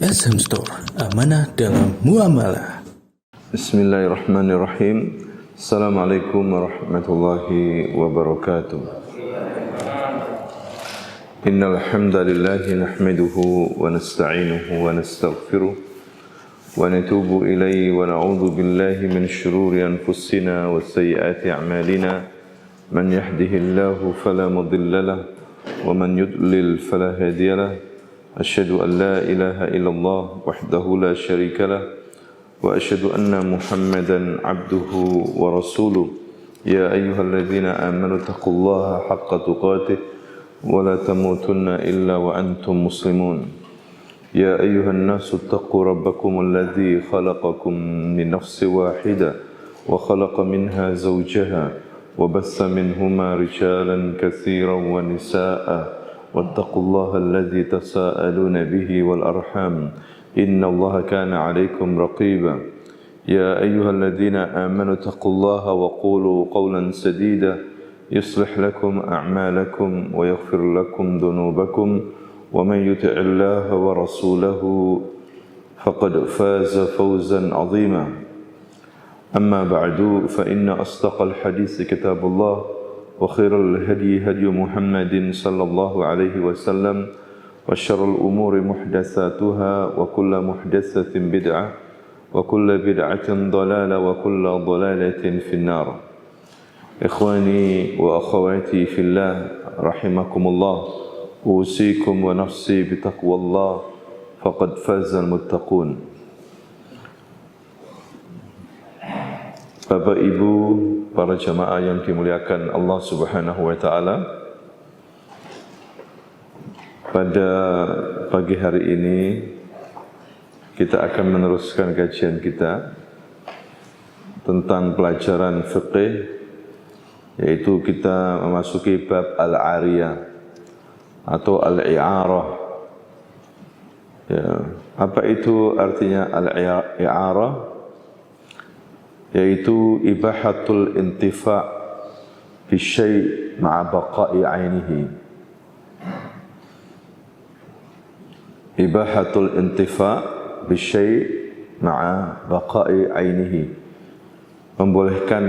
SM Store, amanah dalam muamalah. Bismillahirrahmanirrahim. Assalamualaikum warahmatullahi wabarakatuh. Innal hamdalillah nahmaduhu wa nasta'inuhu wa nastaghfiruh wa natubu ilayhi wa na'udzu billahi min shururi anfusina wa sayyiati a'malina. Man yahdihillahu fala mudilla lahu wa man yudlil fala hadiya lahu. Asyhadu an la ilaha illallah wahdahu la syarika lah wa asyhadu anna Muhammadan abduhu wa rasuluh. Ya ayyuhalladzina amanu taqullaha haqqa tuqatih wa la tamutunna illa wa antum muslimun. Ya ayyuhan nasu taqu rabbakum alladzi khalaqakum min nafsin wahidah wa khalaqa minha zawjaha wa bassa minhuma rijalan katsiran wa nisaa'a واتقوا الله الذي تساءلون به والأرحام إن الله كان عليكم رقيبا يا أيها الذين آمنوا اتقوا الله وقولوا قولا سديدا يصلح لكم أعمالكم ويغفر لكم ذنوبكم ومن يطع الله ورسوله فقد فاز فوزا عظيما أما بعد فإن أصدق الحديث كتاب الله وخير الهدي هدي محمد صلى الله عليه وسلم وشر الأمور محدثاتها وكل محدثة بدعة وكل بدعة ضلالة وكل ضلالة في النار. إخواني وأخواتي في الله رحمكم الله، أوصيكم ونفسي بتقوى الله فقد فاز المتقون. Bapak Ibu, para jamaah yang dimuliakan Allah Subhanahu wa taala. Pada pagi hari ini kita akan meneruskan kajian kita tentang pelajaran fiqih, yaitu kita memasuki bab al-ariyah atau al-i'arah. Ya, apa itu artinya al-i'arah? Yaitu ibahatul intifa' bisyai' ma'a baqa'i ainihi. Ibahatul intifa' bisyai' ma'a baqa'i ainihi. Membolehkan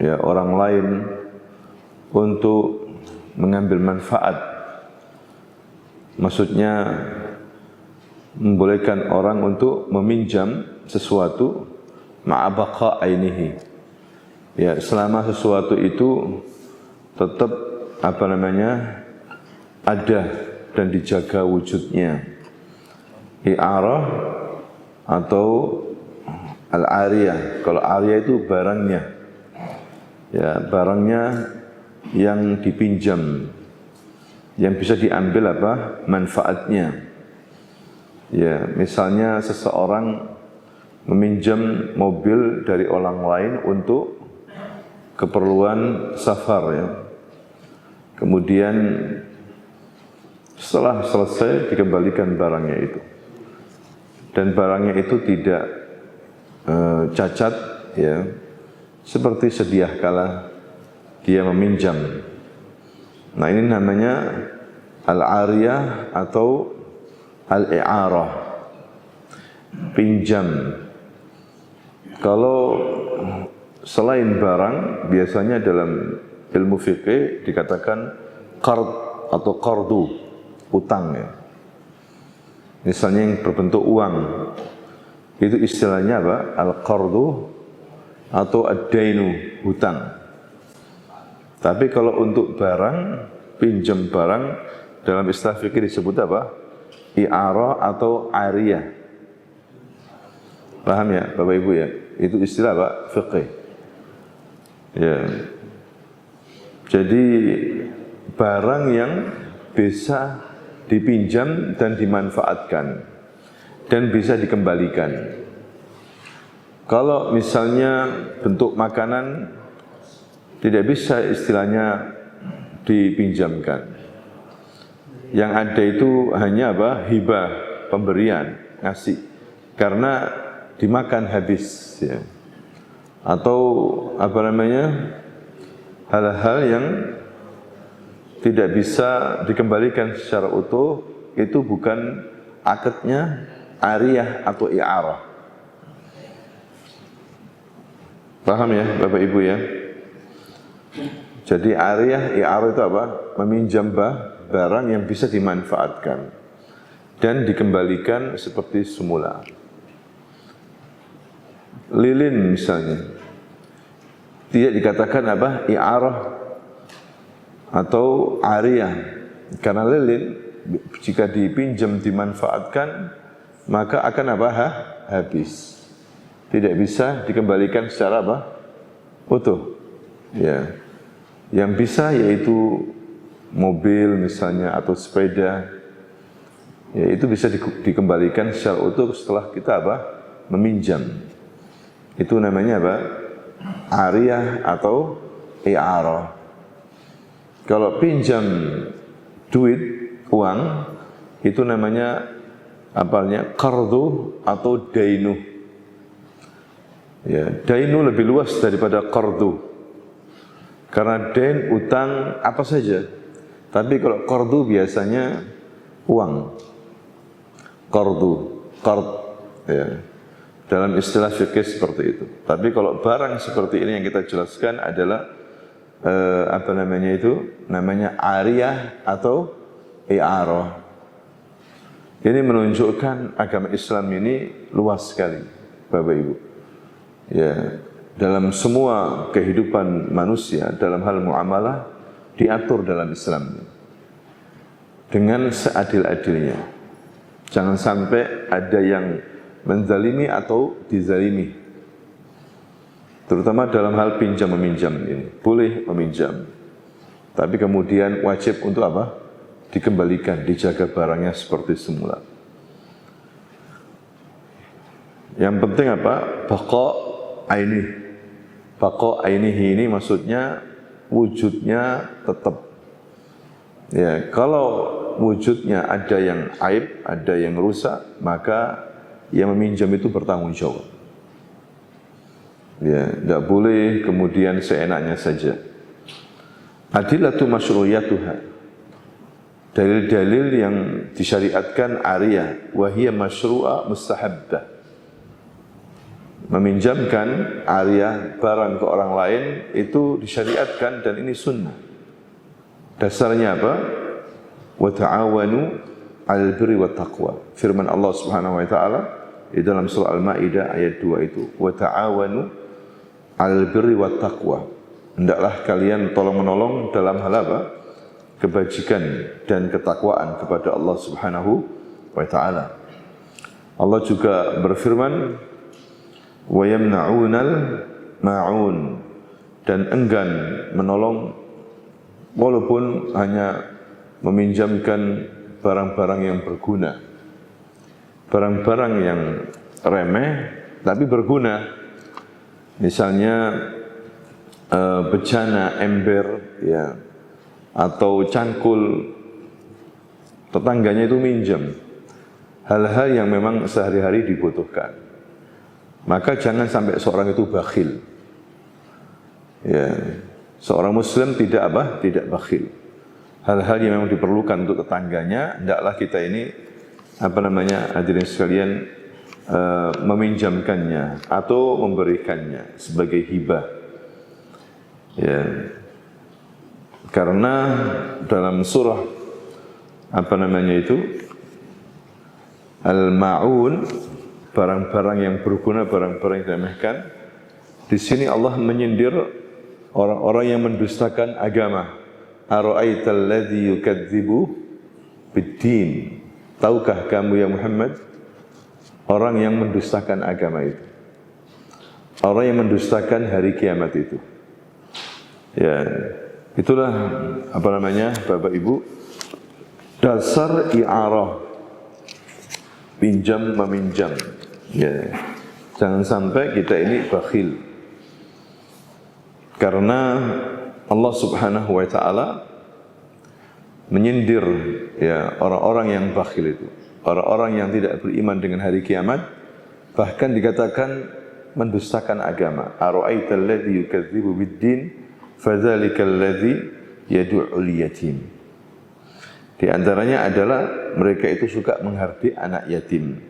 ya orang lain untuk mengambil manfaat. Maksudnya membolehkan orang untuk meminjam sesuatu ma'abaqa ainihi. Ya, selama sesuatu itu tetap ada dan dijaga wujudnya. I'arah atau al-ariyah. Kalau ariyah itu barangnya. Ya, barangnya yang dipinjam. Yang bisa diambil manfaatnya. Ya, misalnya seseorang meminjam mobil dari orang lain untuk keperluan safar ya. Kemudian setelah selesai dikembalikan barangnya itu. Dan barangnya itu tidak cacat ya. Seperti sedia kala dia meminjam. Nah, ini namanya al-ariyah atau al-i'arah. Pinjam. Kalau selain barang, biasanya dalam ilmu fikih dikatakan qard atau qardu, utang ya. Misalnya yang berbentuk uang, itu istilahnya apa? Al-qardu atau ad-dainu, hutang. Tapi kalau untuk barang, pinjam barang, dalam istilah fikih disebut apa? I'arah atau ariyah. Paham ya Bapak Ibu ya? Itu istilah fiqih. Ya. Jadi barang yang bisa dipinjam dan dimanfaatkan dan bisa dikembalikan. Kalau misalnya bentuk makanan tidak bisa istilahnya dipinjamkan. Yang ada itu hanya hibah, pemberian, ngasih. Karena dimakan habis ya. Atau hal-hal yang tidak bisa dikembalikan secara utuh, itu bukan akadnya ariyah atau i'arah. Paham ya Bapak Ibu ya? Jadi ariyah, i'arah itu apa? Meminjam barang yang bisa dimanfaatkan dan dikembalikan seperti semula. Lilin misalnya, tidak dikatakan apa? I'arah atau ariyah. Karena lilin jika dipinjam dimanfaatkan maka akan apa? Habis. Tidak bisa dikembalikan secara apa? Utuh. Ya. Yang bisa yaitu mobil misalnya atau sepeda. Ya, itu bisa dikembalikan secara utuh setelah kita apa? Meminjam. Itu namanya apa? Ariyah atau i'arah. Kalau pinjam duit, uang, itu namanya apalnya qardu atau dainu. Ya, dainu lebih luas daripada qardu. Karena dain utang apa saja. Tapi kalau qardu biasanya uang. Qard, ya. Dalam istilah fikih seperti itu. Tapi kalau barang seperti ini yang kita jelaskan adalah apa namanya itu? Namanya ariyah atau i'arah. Ini menunjukkan agama Islam ini luas sekali, Bapak Ibu. Ya, dalam semua kehidupan manusia, dalam hal muamalah diatur dalam Islam dengan seadil-adilnya. Jangan sampai ada yang menzalimi atau dizalimi. Terutama dalam hal pinjam meminjam ini. Boleh meminjam, tapi kemudian wajib untuk apa? Dikembalikan, dijaga barangnya seperti semula. Yang penting apa? Baqa ainihi ini maksudnya wujudnya tetap. Ya, kalau wujudnya ada yang aib, ada yang rusak, maka yang meminjam itu bertanggung jawab. Ya, tidak boleh kemudian seenaknya saja. Adillatu masyru'iyatuha. Dalil-dalil yang disyariatkan ariyah, wahiyya masyru'ah mustahabbah. Meminjamkan ariyah barang ke orang lain itu disyariatkan dan ini sunnah. Dasarnya apa? Wa ta'awanu 'alal birri wat taqwa. Firman Allah Subhanahu wa taala di dalam surah Al-Maidah ayat 2 itu, wa ta'awanu 'alal birri wat taqwa. Hendaklah kalian tolong-menolong dalam hal apa? Kebajikan dan ketakwaan kepada Allah Subhanahu wa taala. Allah juga berfirman, wa yamna'unal ma'un, dan enggan menolong walaupun hanya meminjamkan barang-barang yang berguna. Barang-barang yang remeh tapi berguna. Misalnya bejana, ember, ya, atau cangkul, tetangganya itu minjam. Hal-hal yang memang sehari-hari dibutuhkan. Maka jangan sampai seorang itu bakhil. Ya, seorang muslim tidak apa? Tidak bakhil. Hal-hal yang memang diperlukan untuk tetangganya, hendaklah kita ini apa namanya? Hadirin sekalian, meminjamkannya atau memberikannya sebagai hibah. Ya. Karena dalam surah apa namanya itu? Al-Ma'un, barang-barang yang berguna, barang-barang yang diremehkan. Di sini Allah menyindir orang-orang yang mendustakan agama. Ara'aital ladzi yukadzibu bid-din. Tahukah kamu ya Muhammad orang yang mendustakan agama itu? Orang yang mendustakan hari kiamat itu. Ya, itulah apa namanya Bapak Ibu dasar i'arah, pinjam meminjam. Ya, jangan sampai kita ini bakhil. Karena Allah Subhanahu wa taala menyindir ya orang-orang yang bakhil itu, orang-orang yang tidak beriman dengan hari kiamat, bahkan dikatakan mendustakan agama. Ara'aital ladzi yukadzibu bid-din fadzalikal ladzi yad'ul yatim. Di antaranya adalah mereka itu suka menghardik anak yatim.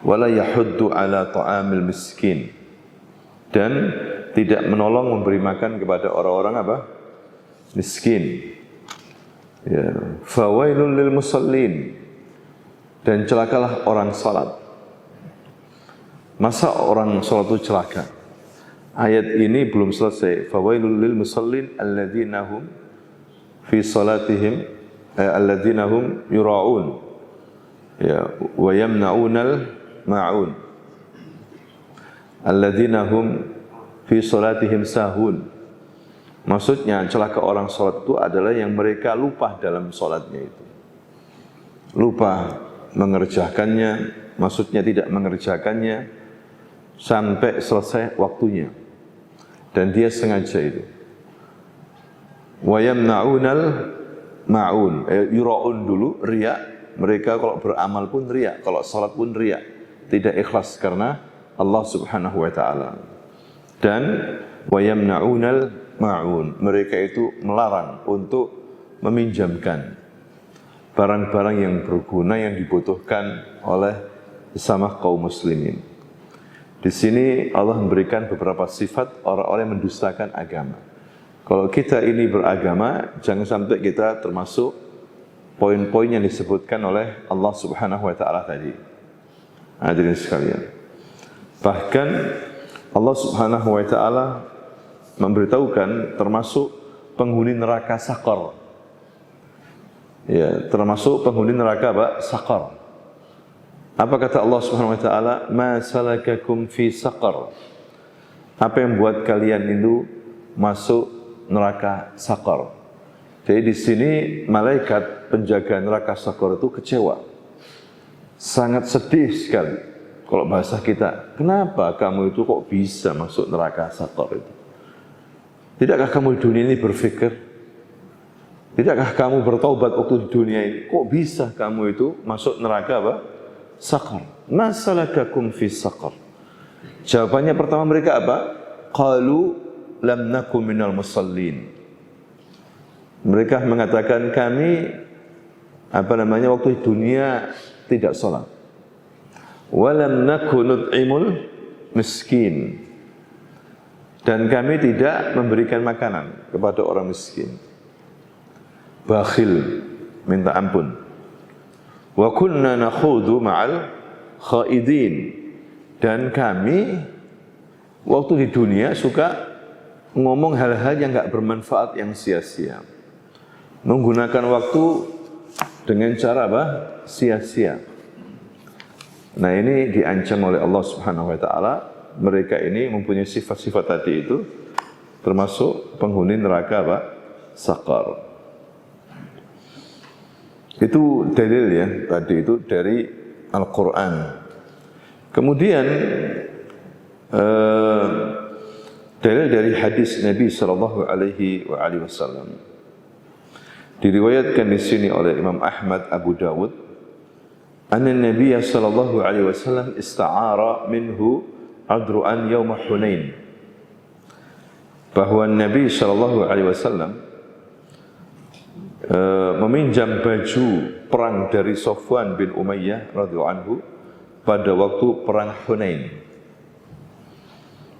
Wala yahuddu ala ta'amil miskin. Dan tidak menolong memberi makan kepada orang-orang apa? Miskin. Ya, fawailul lil musallin. Dan celakalah orang salat. Masa orang salat itu celaka? Ayat ini belum selesai. Fawailul lil musallin alladzina hum fi salatihim alladzina hum yura'un. Ya, wa yamna'unal ma'un. Alladzina hum fi salatihim sahun. Maksudnya celaka orang salat itu adalah yang mereka lupa dalam salatnya itu. Lupa mengerjakannya, maksudnya tidak mengerjakannya sampai selesai waktunya. Dan dia sengaja itu. Wa yamna'unal ma'un. Yura'un dulu, riya. Mereka kalau beramal pun riya, kalau salat pun riya. Tidak ikhlas karena Allah Subhanahu wa taala. Dan wa yamna'unal ma'un. Mereka itu melarang untuk meminjamkan barang-barang yang berguna yang dibutuhkan oleh sesama kaum muslimin. Di sini Allah memberikan beberapa sifat orang-orang yang mendustakan agama. Kalau kita ini beragama, jangan sampai kita termasuk poin-poin yang disebutkan oleh Allah Subhanahu wa taala tadi. Hadirin sekalian. Bahkan Allah Subhanahu wa taala memberitahukan termasuk penghuni neraka Saqar. Ya, termasuk penghuni neraka apa? Saqar. Apa kata Allah Subhanahu wa taala? Ma salakakum fi saqar? Apa yang buat kalian itu masuk neraka Saqar? Jadi di sini malaikat penjaga neraka Saqar itu kecewa. Sangat sedih sekali. Kalau bahasa kita, kenapa kamu itu kok bisa masuk neraka Saqar itu? Tidakkah kamu di dunia ini berpikir? Tidakkah kamu bertaubat waktu di dunia ini? Kok bisa kamu itu masuk neraka apa? Saqar. Ma salakakum fi saqar? Jawabannya pertama mereka apa? Qalu lam nakum minal musallin. Mereka mengatakan kami waktu di dunia tidak salat. Wa lam nakun nut'imul miskin. Dan kami tidak memberikan makanan kepada orang miskin. Bakhil, minta ampun. Wa kunna nakhudu ma'al khaidin. Dan kami waktu di dunia suka ngomong hal-hal yang enggak bermanfaat, yang sia-sia. Menggunakan waktu dengan cara apa? Sia-sia. Nah, ini diancam oleh Allah Subhanahu wa taala. Mereka ini mempunyai sifat-sifat tadi itu, termasuk penghuni neraka apa? Saqar. Itu dalil ya, tadi itu dari Al-Quran. Kemudian dalil dari hadis Nabi sallallahu alaihi wasallam. Diriwayatkan di sini oleh Imam Ahmad, Abu Dawud, anna Nabi sallallahu alaihi wasallam ista'ara minhu adru'an yaum Hunain. Bahwa Nabi sallallahu alaihi wasallam meminjam baju perang dari Safwan bin Umayyah radhiyallahu anhu pada waktu perang Hunain.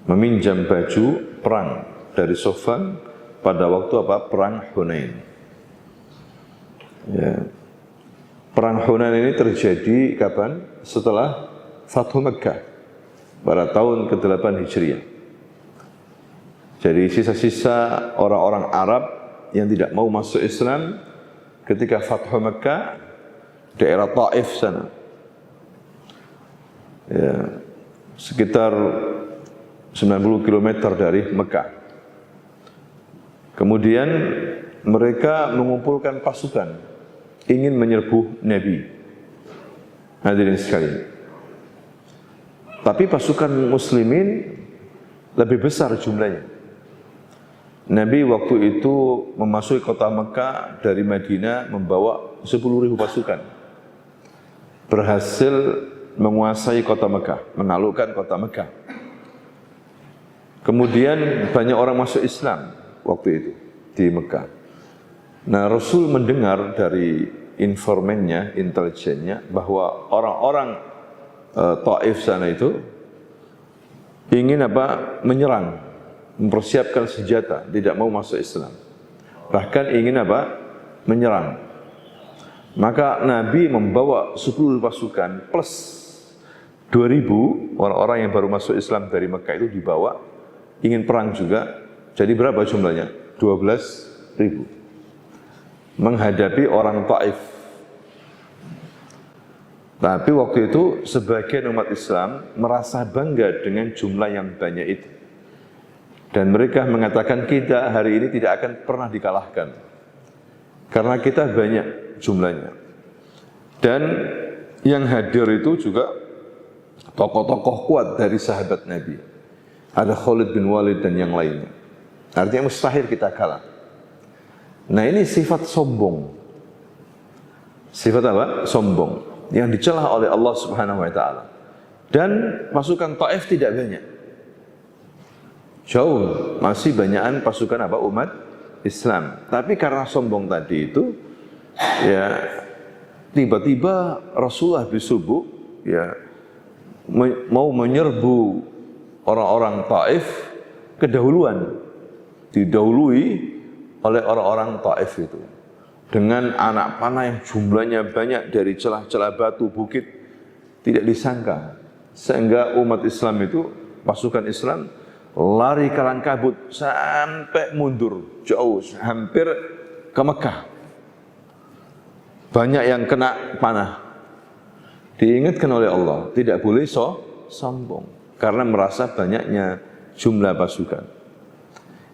Meminjam baju perang dari Safwan pada waktu apa? Perang Hunain. Ya. Perang Hunain ini terjadi kapan? Setelah Fathu Makkah pada tahun ke-8 Hijriah. Jadi sisa-sisa orang-orang Arab yang tidak mau masuk Islam ketika Fathu Makkah, daerah Taif sana. Ya, sekitar 90 km dari Mekah. Kemudian mereka mengumpulkan pasukan ingin menyerbu Nabi. Hadirin sekalian. Tapi pasukan muslimin lebih besar jumlahnya. Nabi waktu itu memasuki kota Mekah dari Madinah membawa 10.000 pasukan. Berhasil menguasai kota Mekah, menaklukkan kota Mekah. Kemudian banyak orang masuk Islam waktu itu di Mekah. Nah, Rasul mendengar dari informannya, intelijennya, bahwa orang-orang Taif sana itu ingin menyerang, mempersiapkan senjata, tidak mau masuk Islam. Bahkan ingin menyerang. Maka Nabi membawa 10 pasukan plus 2.000 orang-orang yang baru masuk Islam dari Mekah itu dibawa, ingin perang juga. Jadi berapa jumlahnya? 12.000 menghadapi orang Taif. Tapi waktu itu sebagian umat Islam merasa bangga dengan jumlah yang banyak itu. Dan mereka mengatakan kita hari ini tidak akan pernah dikalahkan. Karena kita banyak jumlahnya. Dan yang hadir itu juga tokoh-tokoh kuat dari sahabat Nabi. Ada Khalid bin Walid dan yang lainnya. Artinya mustahil kita kalah. Nah ini sifat sombong. Sifat sombong. Yang dicela oleh Allah Subhanahu wa Ta'ala. Dan pasukan Taif tidak banyak. Jauh, masih banyakan pasukan umat Islam. Tapi karena sombong tadi itu, ya tiba-tiba Rasulullah disubuh, ya mau menyerbu orang-orang Taif kedahuluan, didahului oleh orang-orang Taif itu. Dengan anak panah yang jumlahnya banyak dari celah-celah batu bukit, tidak disangka. Sehingga umat Islam itu, pasukan Islam, lari kalang kabut sampai mundur jauh, hampir ke Mekah. Banyak yang kena panah. Diingatkan oleh Allah, tidak boleh sombong karena merasa banyaknya jumlah pasukan.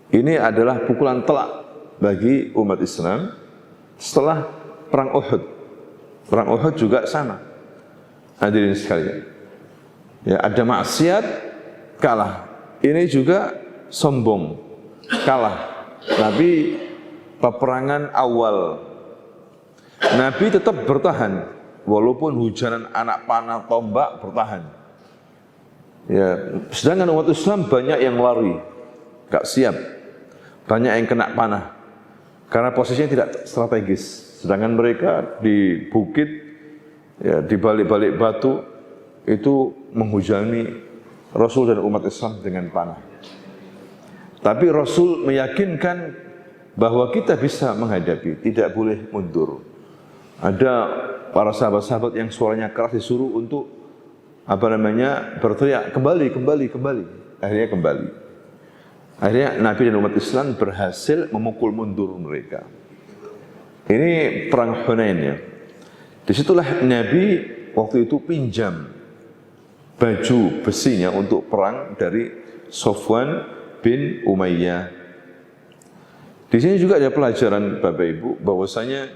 Ini adalah pukulan telak bagi umat Islam setelah perang Uhud. Perang Uhud juga sama. Hadirin sekalian. Ya, ada maksiat, kalah. Ini juga sombong, kalah. Tapi peperangan awal, Nabi tetap bertahan, walaupun hujanan anak panah, tombak, bertahan. Ya, sedangkan umat Islam banyak yang lari, gak siap, banyak yang kena panah, karena posisinya tidak strategis. Sedangkan mereka di bukit, ya, di balik-balik batu itu menghujani Rasul dan umat Islam dengan panah. Tapi Rasul meyakinkan bahwa kita bisa menghadapi, tidak boleh mundur. Ada para sahabat-sahabat yang suaranya keras disuruh untuk berteriak kembali. Akhirnya kembali. Akhirnya Nabi dan umat Islam berhasil memukul mundur mereka. Ini perang Hunain ya. Disitulah Nabi waktu itu pinjam baju besinya untuk perang dari Sofwan bin Umayyah. Di sini juga ada pelajaran Bapak Ibu bahwasanya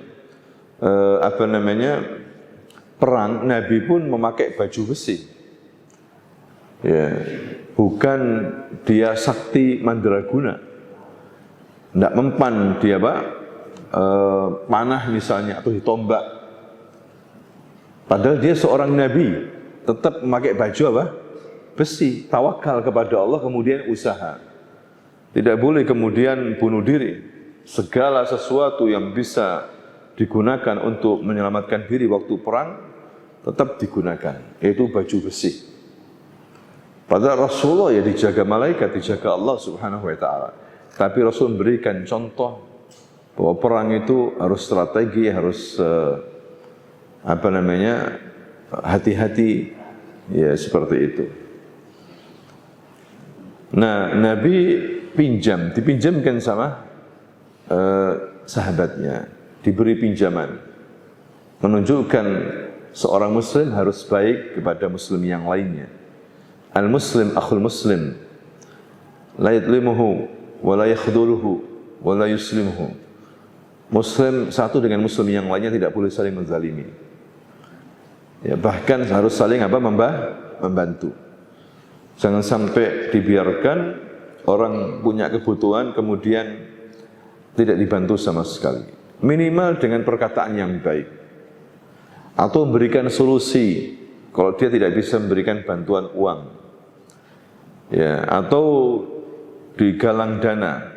perang Nabi pun memakai baju besi. Ya, bukan dia sakti mandraguna. Tidak mempan dia panah misalnya atau ditombak. Padahal dia seorang nabi, tetap memakai baju besi, tawakal kepada Allah, kemudian usaha. Tidak boleh kemudian bunuh diri. Segala sesuatu yang bisa digunakan untuk menyelamatkan diri waktu perang tetap digunakan, yaitu baju besi. Padahal Rasulullah ya dijaga malaikat, dijaga Allah Subhanahu wa Ta'ala. Tapi Rasul memberikan contoh bahwa perang itu harus strategi, harus hati-hati, ya seperti itu. Nah, Nabi dipinjamkan sama sahabatnya, diberi pinjaman, menunjukkan seorang muslim harus baik kepada muslim yang lainnya. Al-muslim akhul muslim, la yadlimuhu wa la yakhdhuluhu wa la yuslimuhu. Muslim satu dengan muslim yang lainnya tidak boleh saling menzalimi. Ya, bahkan harus saling membantu. Jangan sampai dibiarkan orang punya kebutuhan kemudian tidak dibantu sama sekali. Minimal dengan perkataan yang baik. Atau memberikan solusi kalau dia tidak bisa memberikan bantuan uang. Ya, atau digalang dana.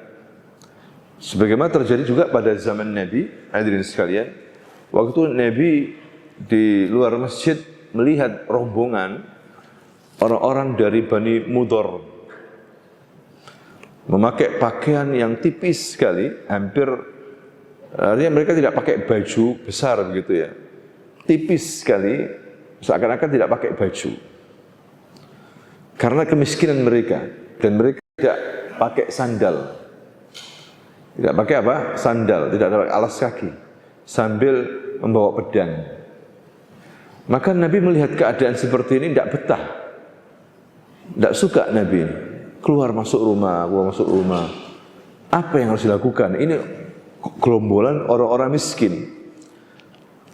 Sebagaimana terjadi juga pada zaman Nabi, hadirin sekalian, Waktu itu Nabi di luar masjid melihat rombongan orang-orang dari Bani Mudhar memakai pakaian yang tipis sekali, hampir artinya mereka tidak pakai baju besar begitu ya, tipis sekali, seakan-akan tidak pakai baju karena kemiskinan mereka, dan mereka tidak pakai sandal, tidak pakai apa? Sandal, tidak ada alas kaki, sambil membawa pedang. Maka Nabi melihat keadaan seperti ini tidak betah, tidak suka Nabi. Keluar masuk rumah. Apa yang harus dilakukan? Ini gerombolan orang-orang miskin.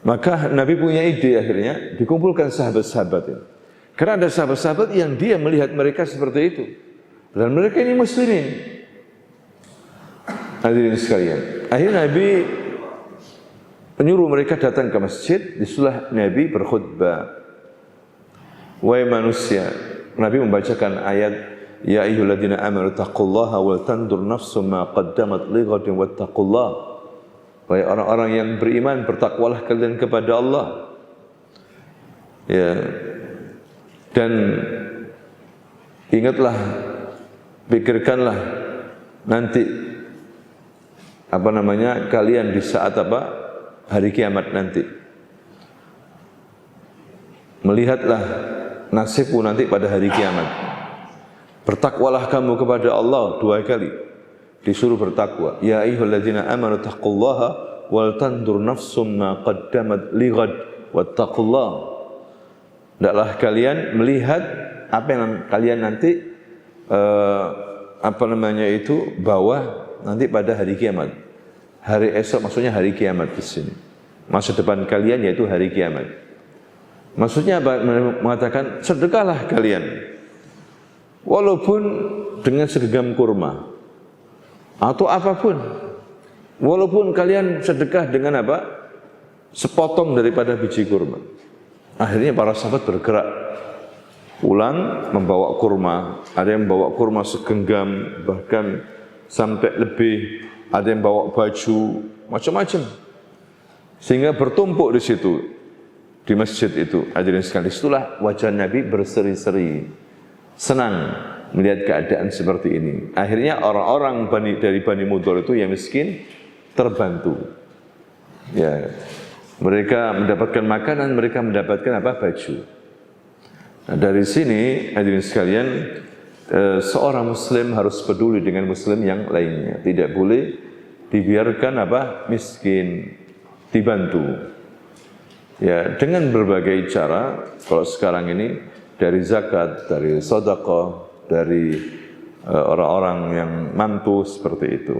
Maka Nabi punya ide, akhirnya dikumpulkan sahabat-sahabat ini. Karena ada sahabat-sahabat yang dia melihat mereka seperti itu, dan mereka ini muslimin. Hadirin sekalian, akhirnya Nabi menyuruh mereka datang ke masjid. Disitulah Nabi berkhutbah. Wahai manusia, Nabi membacakan ayat, Ya ayyuhalladzina amanu taqullaha wal tandur nafsum ma qaddamat lighadin wattaqullah. Wahai orang-orang yang beriman, bertakwalah kalian kepada Allah. Ya. Dan ingatlah, pikirkanlah nanti kalian di saat hari kiamat nanti. Melihatlah nasibmu nanti pada hari kiamat. Bertakwalah kamu kepada Allah 2 kali. Disuruh bertakwa. Ya ayyuhalladzina amanu taqullaha wal tandur nafsum ma qaddamat lighad wattaqullah. Hendaklah kalian melihat apa yang kalian nanti bawa nanti pada hari kiamat. Hari esok maksudnya hari kiamat di sini. Masa depan kalian yaitu hari kiamat. Maksudnya apa? Mengatakan sedekahlah kalian. Walaupun dengan segenggam kurma atau apapun, walaupun kalian sedekah dengan sepotong daripada biji kurma. Akhirnya para sahabat bergerak pulang membawa kurma. Ada yang membawa kurma segenggam, bahkan sampai lebih. Ada yang bawa baju, macam-macam. Sehingga bertumpuk di situ, di masjid itu. Hadirin sekalian, itulah wajah Nabi berseri-seri, senang melihat keadaan seperti ini. Akhirnya orang-orang dari Bani Mudhar itu yang miskin terbantu. Ya, mereka mendapatkan makanan, mereka mendapatkan baju. Nah, dari sini hadirin sekalian, seorang muslim harus peduli dengan muslim yang lainnya. Tidak boleh dibiarkan miskin, dibantu. Ya, dengan berbagai cara. Kalau sekarang ini dari zakat, dari sedekah, dari orang-orang yang mampu seperti itu.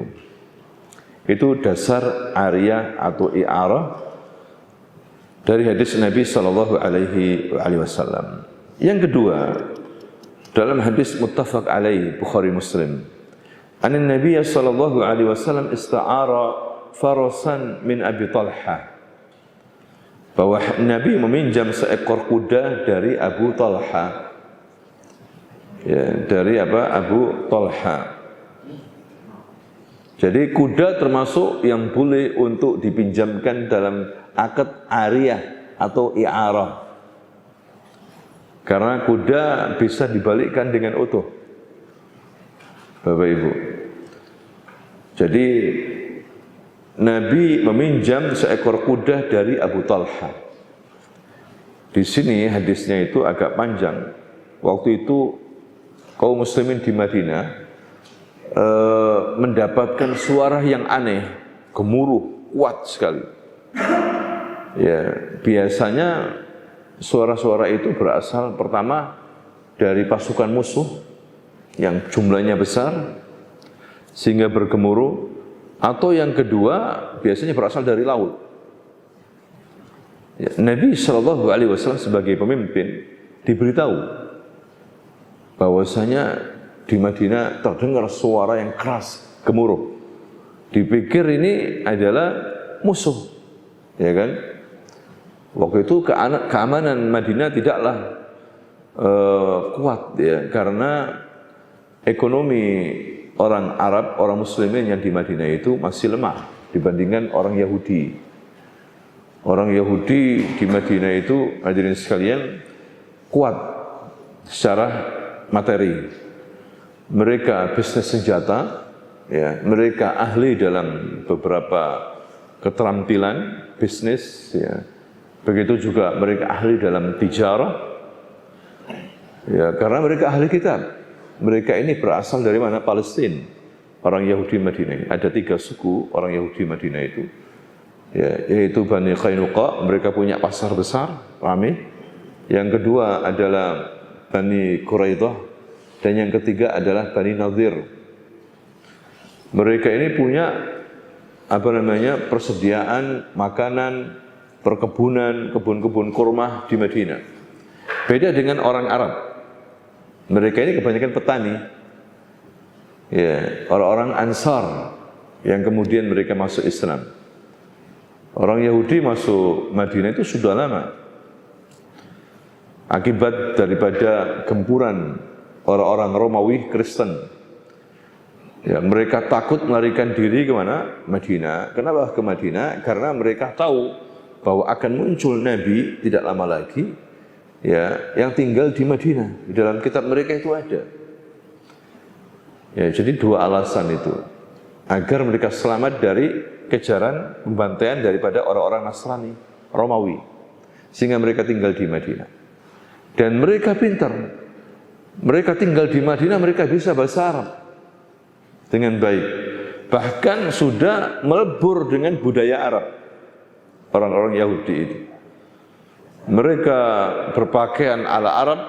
Itu dasar ariyah atau i'arah dari hadis Nabi sallallahu alaihi wasallam. Yang kedua, dalam hadis muttafaq alaih Bukhari Muslim, an Nabi sallallahu alaihi wasallam ista'ara farasan min Abi Talha. Bahwa Nabi meminjam seekor kuda dari Abu Talha. Ya, dari Abu Talha. Jadi kuda termasuk yang boleh untuk dipinjamkan dalam akad ariyah atau i'arah. Karena kuda bisa dibalikkan dengan utuh. Bapak Ibu. Jadi Nabi meminjam seekor kuda dari Abu Talha. Di sini hadisnya itu agak panjang. Waktu itu kaum muslimin di Madinah mendapatkan suara yang aneh, gemuruh, kuat sekali. Ya, biasanya suara-suara itu berasal pertama dari pasukan musuh yang jumlahnya besar sehingga bergemuruh. Atau yang kedua, biasanya berasal dari laut. Ya, Nabi SAW sebagai pemimpin diberitahu bahwasanya di Madinah terdengar suara yang keras, gemuruh. Dipikir ini adalah musuh, ya kan? Waktu itu keamanan Madinah tidaklah kuat, ya, karena ekonomi orang Arab, orang Muslimin yang di Madinah itu masih lemah dibandingkan orang Yahudi. Orang Yahudi di Madinah itu, hadirin sekalian, kuat secara materi. Mereka bisnis senjata, ya, mereka ahli dalam beberapa keterampilan bisnis, ya. Begitu juga mereka ahli dalam tijarah, ya, karena mereka ahli kitab. Mereka ini berasal dari mana? Palestina. Orang Yahudi Madinah. Ada 3 suku orang Yahudi Madinah itu, ya, yaitu Bani Qainuqa, mereka punya pasar besar, ramai. Yang kedua adalah Bani Quraidah, dan yang ketiga adalah Bani Nadir. Mereka ini punya persediaan makanan, perkebunan, kebun-kebun kurma di Madinah. Beda dengan orang Arab. Mereka ini kebanyakan petani. Ya, orang-orang Ansar yang kemudian mereka masuk Islam. Orang Yahudi masuk Madinah itu sudah lama. Akibat daripada gempuran orang-orang Romawi Kristen. Ya, mereka takut melarikan diri ke mana? Madinah. Kenapa ke Madinah? Karena mereka tahu bahwa akan muncul Nabi tidak lama lagi, ya, yang tinggal di Madinah. Di dalam kitab mereka itu ada. Ya, jadi 2 alasan itu. Agar mereka selamat dari kejaran, pembantaian daripada orang-orang Nasrani, Romawi. Sehingga mereka tinggal di Madinah. Dan mereka pintar. Mereka tinggal di Madinah, mereka bisa bahasa Arab dengan baik. Bahkan sudah melebur dengan budaya Arab. Orang-orang Yahudi itu. Mereka berpakaian ala Arab.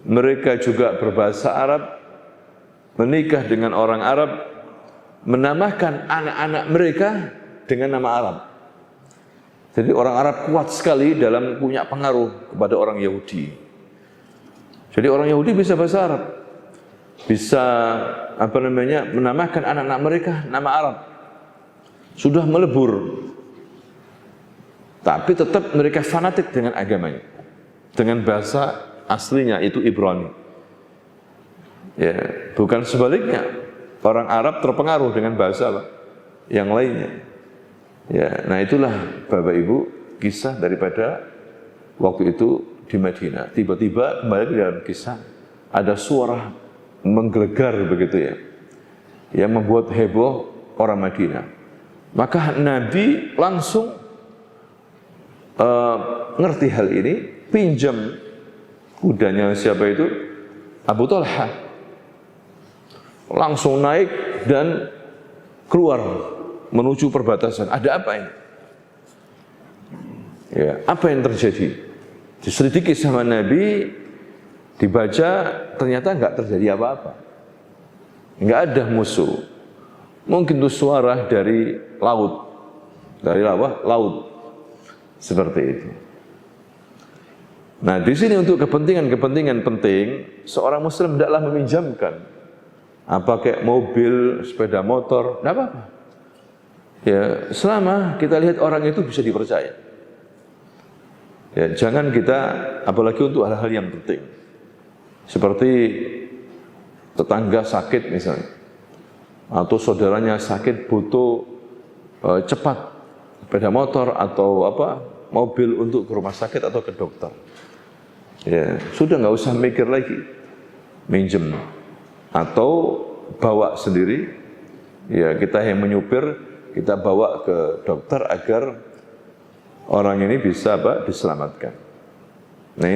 Mereka juga berbahasa Arab. Menikah dengan orang Arab, menamakan anak-anak mereka dengan nama Arab. Jadi orang Arab kuat sekali dalam punya pengaruh kepada orang Yahudi. Jadi orang Yahudi bisa bahasa Arab, bisa menamakan anak-anak mereka nama Arab. Sudah melebur, tapi tetap mereka fanatik dengan agamanya, dengan bahasa aslinya itu Ibrani. Ya, bukan sebaliknya. Orang Arab terpengaruh dengan bahasa yang lainnya. Ya, nah itulah Bapak Ibu kisah daripada waktu itu di Madinah. Tiba-tiba kembali ke dalam kisah ada suara menggelegar begitu ya, yang membuat heboh orang Madinah. Maka Nabi langsung ngerti hal ini, pinjam kudanya siapa itu? Abu Talha. Langsung naik dan keluar menuju perbatasan. Ada apa ini? Ya, apa yang terjadi? Diselidiki sama Nabi, dibaca, ternyata enggak terjadi apa-apa. Enggak ada musuh. Mungkin itu suara dari laut. Dari laut. Seperti itu. Nah, di sini untuk kepentingan penting, seorang muslim hendaklah meminjamkan apa kayak mobil, sepeda motor, tidak apa-apa. Ya, selama kita lihat orang itu bisa dipercaya. Ya, jangan kita, apalagi untuk hal-hal yang penting, seperti tetangga sakit misalnya, atau saudaranya sakit butuh cepat sepeda motor atau mobil untuk ke rumah sakit atau ke dokter. Ya, sudah nggak usah mikir lagi, minjem. Atau bawa sendiri, ya kita yang menyupir, kita bawa ke dokter agar orang ini bisa diselamatkan. Nah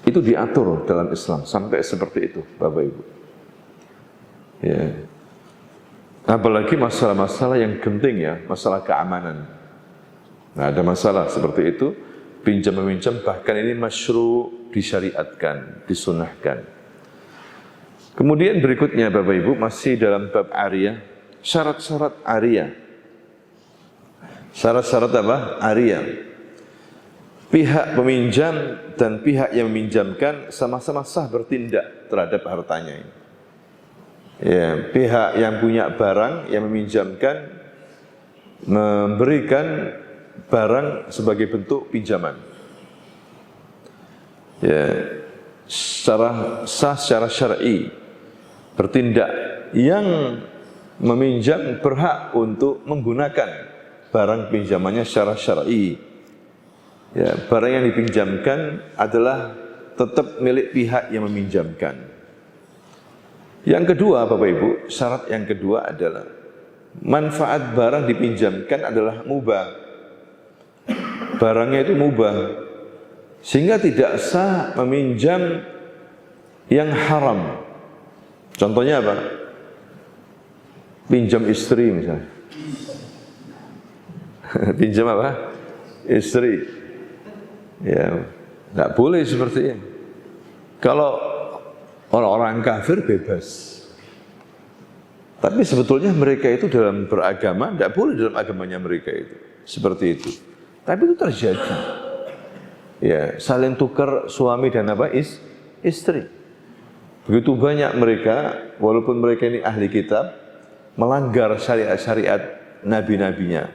itu diatur dalam Islam sampai seperti itu, Bapak Ibu. Ya. Apalagi masalah-masalah yang genting ya, masalah keamanan. Nah ada masalah seperti itu, pinjam meminjam, bahkan ini masyru', disyariatkan, disunahkan. Kemudian berikutnya Bapak Ibu masih dalam bab ariyah, syarat-syarat ariyah. Syarat-syarat apa? Ariyah. Pihak peminjam dan pihak yang meminjamkan sama-sama sah bertindak terhadap hartanya. Ya, pihak yang punya barang yang meminjamkan memberikan barang sebagai bentuk pinjaman. Ya, secara sah, secara syar'i. Bertindak, yang meminjam berhak untuk menggunakan barang pinjamannya secara syar'i. Ya, barang yang dipinjamkan adalah tetap milik pihak yang meminjamkan. Yang kedua, Bapak Ibu, syarat yang kedua adalah manfaat barang dipinjamkan adalah mubah. Barangnya itu mubah, sehingga tidak sah meminjam yang haram. Contohnya apa? Pinjam istri misalnya. Pinjam apa? Istri. Ya, tidak boleh seperti ini. Kalau orang-orang kafir bebas. Tapi sebetulnya mereka itu dalam beragama, tidak boleh dalam agamanya mereka itu. Seperti itu. Tapi itu terjadi. Ya, saling tukar suami dan apa? Istri. Begitu banyak mereka, walaupun mereka ini ahli kitab, melanggar syariat-syariat nabi-nabinya.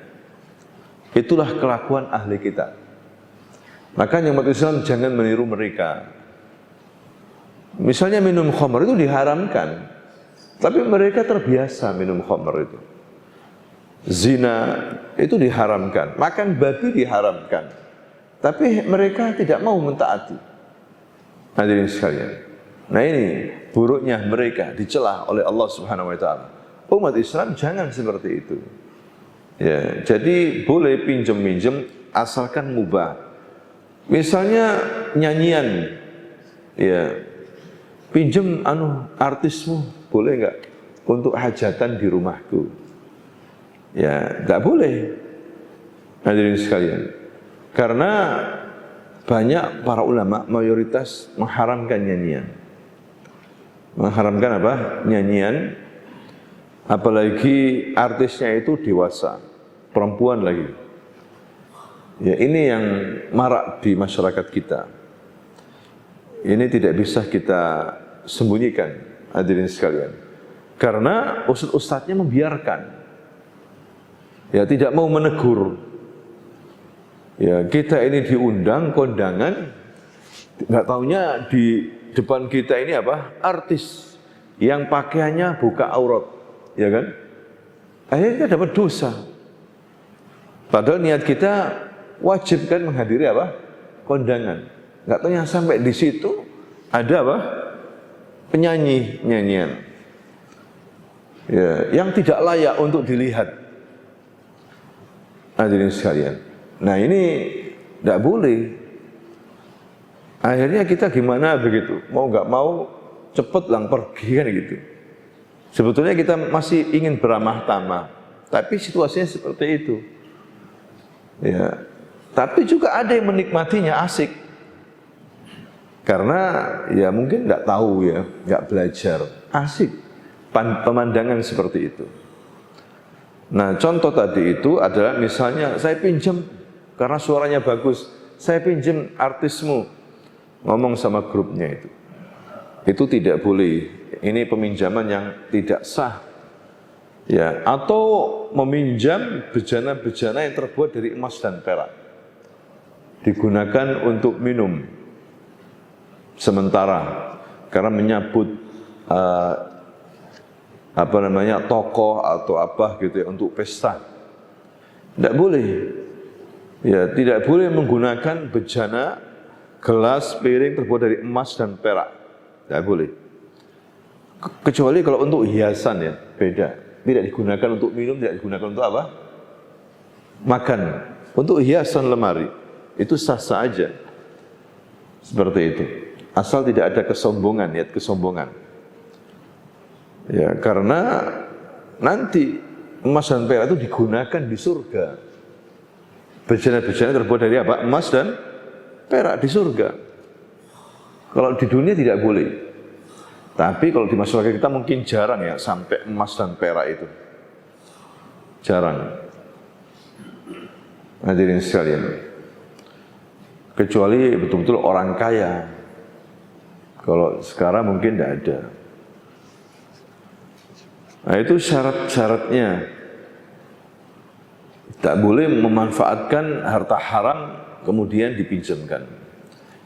Itulah kelakuan ahli kitab. Makanya umat Islam jangan meniru mereka. Misalnya minum khamr itu diharamkan, tapi mereka terbiasa minum khamr itu. Zina itu diharamkan, makan babi diharamkan, tapi mereka tidak mau mentaati. Hadirin sekalian. Nah ini buruknya mereka dicela oleh Allah Subhanahu wa taala. Umat Islam jangan seperti itu. Ya, jadi boleh pinjam-minjem asalkan mubah. Misalnya nyanyian, ya, pinjam artismu, boleh enggak untuk hajatan di rumahku? Ya, enggak boleh. Hadirin sekalian. Karena banyak para ulama mayoritas mengharamkan nyanyian. Mengharamkan apa? Nyanyian, apalagi artisnya itu dewasa, perempuan lagi. Ya, ini yang marak di masyarakat kita. Ini tidak bisa kita sembunyikan, hadirin sekalian. Karena ustadz-ustadznya membiarkan. Ya, tidak mau menegur. Ya, kita ini diundang kondangan, nggak taunya di depan kita ini apa? Artis yang pakaiannya buka aurat, ya kan? Akhirnya kita dapat dosa. Padahal niat kita wajib kan menghadiri apa? Kondangan. Nggak tahu yang sampai di situ ada apa? Penyanyi nyanyian. Ya, yang tidak layak untuk dilihat. Hadirin sekalian. Nah ini tidak boleh. Akhirnya kita gimana begitu? Mau nggak mau cepet lang pergi kan gitu. Sebetulnya kita masih ingin beramah tamah, tapi situasinya seperti itu. Ya. Tapi juga ada yang menikmatinya asik. Karena ya mungkin nggak tahu ya, nggak belajar. Asik. Pemandangan seperti itu. Nah contoh tadi itu adalah misalnya saya pinjam karena suaranya bagus. Saya pinjam artismu. Ngomong sama grupnya itu. Itu tidak boleh. Ini peminjaman yang tidak sah. Ya, atau meminjam bejana-bejana yang terbuat dari emas dan perak. Digunakan untuk minum sementara karena menyambut tokoh atau apa gitu ya untuk pesta. Tidak boleh. Ya, tidak boleh menggunakan bejana, gelas, piring terbuat dari emas dan perak. Tidak boleh. Kecuali kalau untuk hiasan ya, beda. Tidak digunakan untuk minum, tidak digunakan untuk apa? Makan. Untuk hiasan lemari. Itu sah-sah aja. Seperti itu. Asal tidak ada kesombongan, niat kesombongan. Ya, karena nanti emas dan perak itu digunakan di surga. Bejana-bejana terbuat dari apa? Emas dan perak di surga. Kalau di dunia tidak boleh. Tapi kalau di masyarakat kita mungkin jarang ya sampai emas dan perak itu. Jarang. Hadirin sekalian. Kecuali betul-betul orang kaya. Kalau sekarang mungkin tidak ada. Nah itu syarat-syaratnya. Tak boleh memanfaatkan harta haram kemudian dipinjamkan.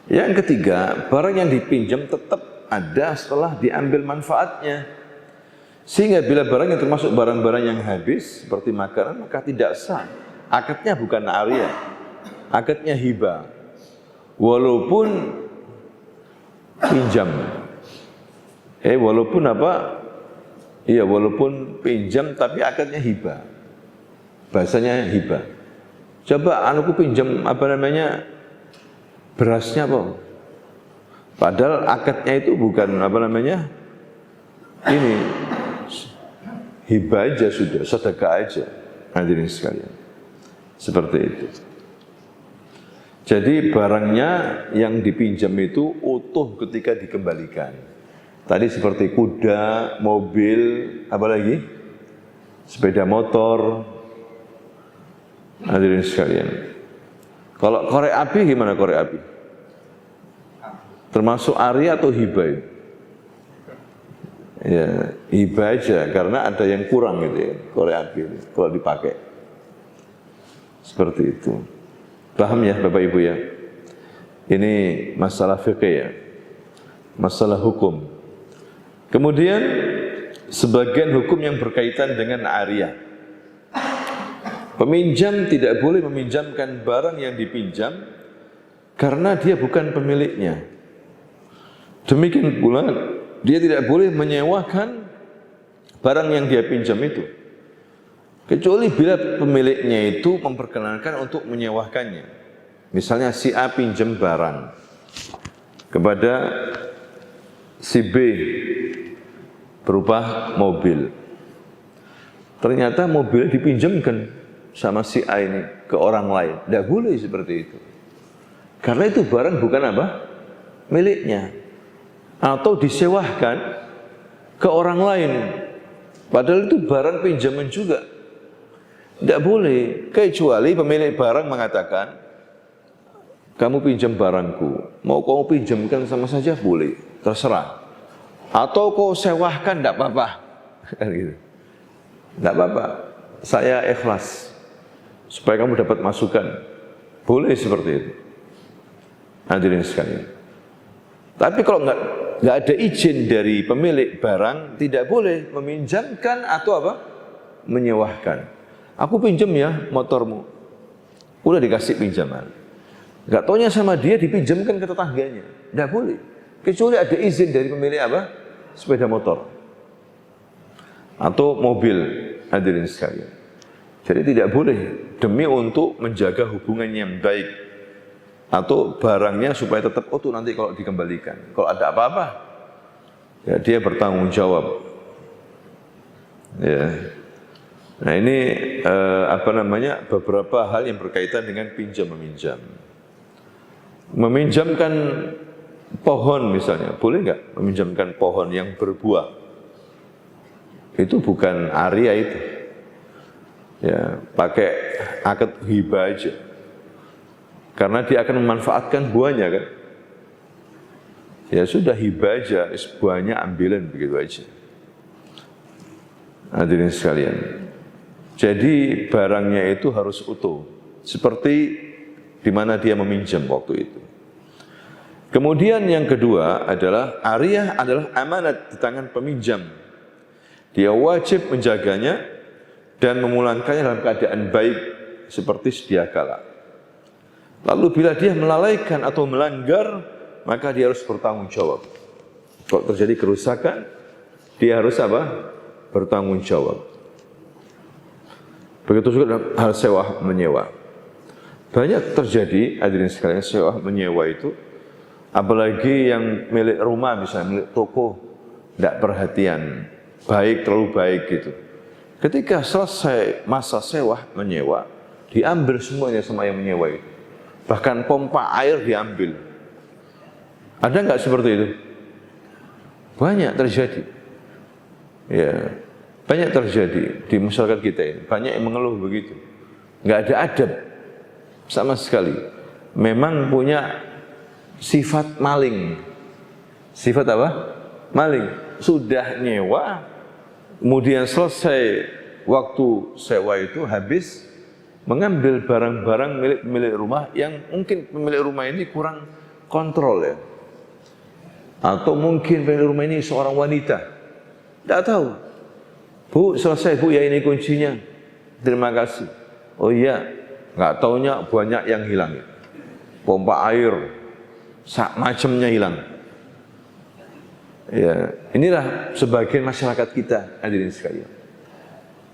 Yang ketiga, barang yang dipinjam tetap ada setelah diambil manfaatnya. Sehingga bila barang yang termasuk barang-barang yang habis seperti makanan maka tidak sah akadnya bukan ariyah, akadnya hibah. Walaupun pinjam. Walaupun apa? Iya, walaupun pinjam tapi akadnya hibah. Bahasanya hibah. Coba anakku pinjam berasnya apa? Padahal akadnya itu bukan ini hibah aja sudah, sedekah aja. Hadirin sekalian. Seperti itu. Jadi barangnya yang dipinjam itu utuh ketika dikembalikan. Tadi seperti kuda, mobil, apa lagi? Sepeda motor. Hadirin sekalian. Kalau korek api gimana korek api? Termasuk ariyah atau hibah? Ya, hibah aja karena ada yang kurang gitu ya, korek api kalau dipakai. Seperti itu. Paham ya Bapak Ibu ya? Ini masalah fikih ya. Masalah hukum. Kemudian sebagian hukum yang berkaitan dengan ariyah. Peminjam tidak boleh meminjamkan barang yang dipinjam karena dia bukan pemiliknya. Demikian pula dia tidak boleh menyewakan barang yang dia pinjam itu. Kecuali bila pemiliknya itu memperkenankan untuk menyewakannya. Misalnya si A pinjam barang kepada si B berupa mobil. Ternyata mobil dipinjamkan sama si A ini ke orang lain. Tidak boleh seperti itu. Karena itu barang bukan apa? Miliknya. Atau disewakan ke orang lain. Padahal itu barang pinjaman juga. Tidak boleh, kecuali pemilik barang mengatakan, kamu pinjam barangku, mau kamu pinjamkan sama saja boleh, terserah. Atau kau sewahkan, tidak apa-apa. Tidak apa-apa, saya ikhlas, supaya kamu dapat masukan. Boleh seperti itu. Hadirin sekalian. Tapi kalau nggak ada izin dari pemilik barang, tidak boleh meminjamkan atau apa? Menyewahkan. Aku pinjam ya motormu. Udah dikasih pinjaman. Enggak taunya sama dia dipinjamkan ke tetangganya. Enggak boleh. Kecuali ada izin dari pemilik apa? Sepeda motor. Atau mobil. Hadirin sekalian. Jadi tidak boleh demi untuk menjaga hubungan yang baik. Atau barangnya supaya tetap utuh nanti kalau dikembalikan. Kalau ada apa-apa, ya dia bertanggung jawab. Ya. Nah ini beberapa hal yang berkaitan dengan pinjam meminjam. Meminjamkan pohon misalnya, boleh nggak meminjamkan pohon yang berbuah? Itu bukan ariyah itu. Ya, pakai akad hibah aja. Karena dia akan memanfaatkan buahnya kan. Ya sudah hibah aja, buahnya ambilan begitu aja. Hadirin sekalian. Jadi barangnya itu harus utuh, seperti di mana dia meminjam waktu itu. Kemudian yang kedua adalah ariyah adalah amanat di tangan peminjam. Dia wajib menjaganya dan memulangkannya dalam keadaan baik seperti sedia kala. Lalu bila dia melalaikan atau melanggar, maka dia harus bertanggung jawab. Kalau terjadi kerusakan, dia harus apa? Bertanggung jawab. Begitu juga dalam hal sewa menyewa. Banyak terjadi, hadirin sekalian, sewa menyewa itu, apalagi yang milik rumah misalnya, milik toko, tidak perhatian, terlalu baik gitu. Ketika selesai masa sewa menyewa, diambil semuanya sama yang menyewa itu. Bahkan pompa air diambil. Ada nggak seperti itu? Banyak terjadi. Ya. Banyak terjadi di masyarakat kita ini. Banyak yang mengeluh begitu. Nggak ada adab sama sekali. Memang punya sifat maling. Sifat apa? Maling. Sudah nyewa, kemudian selesai waktu sewa itu habis, mengambil barang-barang milik pemilik rumah yang mungkin pemilik rumah ini kurang kontrol ya. Atau mungkin pemilik rumah ini seorang wanita. Tidak tahu. Bu, selesai Bu, ya ini kuncinya. Terima kasih. Oh iya, nggak taunya banyak yang hilang. Pompa air, sak macamnya hilang. Ya, inilah sebagian masyarakat kita, hadirin sekalian.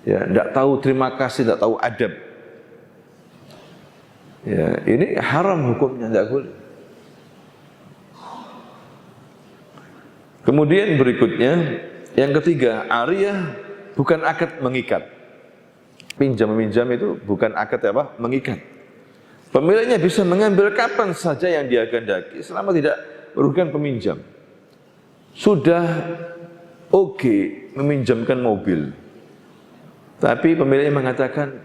Ya, tidak tahu terima kasih, tidak tahu adab. Ya, ini haram hukumnya, tidak boleh. Kemudian berikutnya, yang ketiga, ariyah bukan akad mengikat. Pinjam meminjam itu bukan akad apa? Mengikat. Pemiliknya bisa mengambil kapan saja yang dia kehendaki selama tidak merugikan peminjam. Sudah oke meminjamkan mobil, tapi pemiliknya mengatakan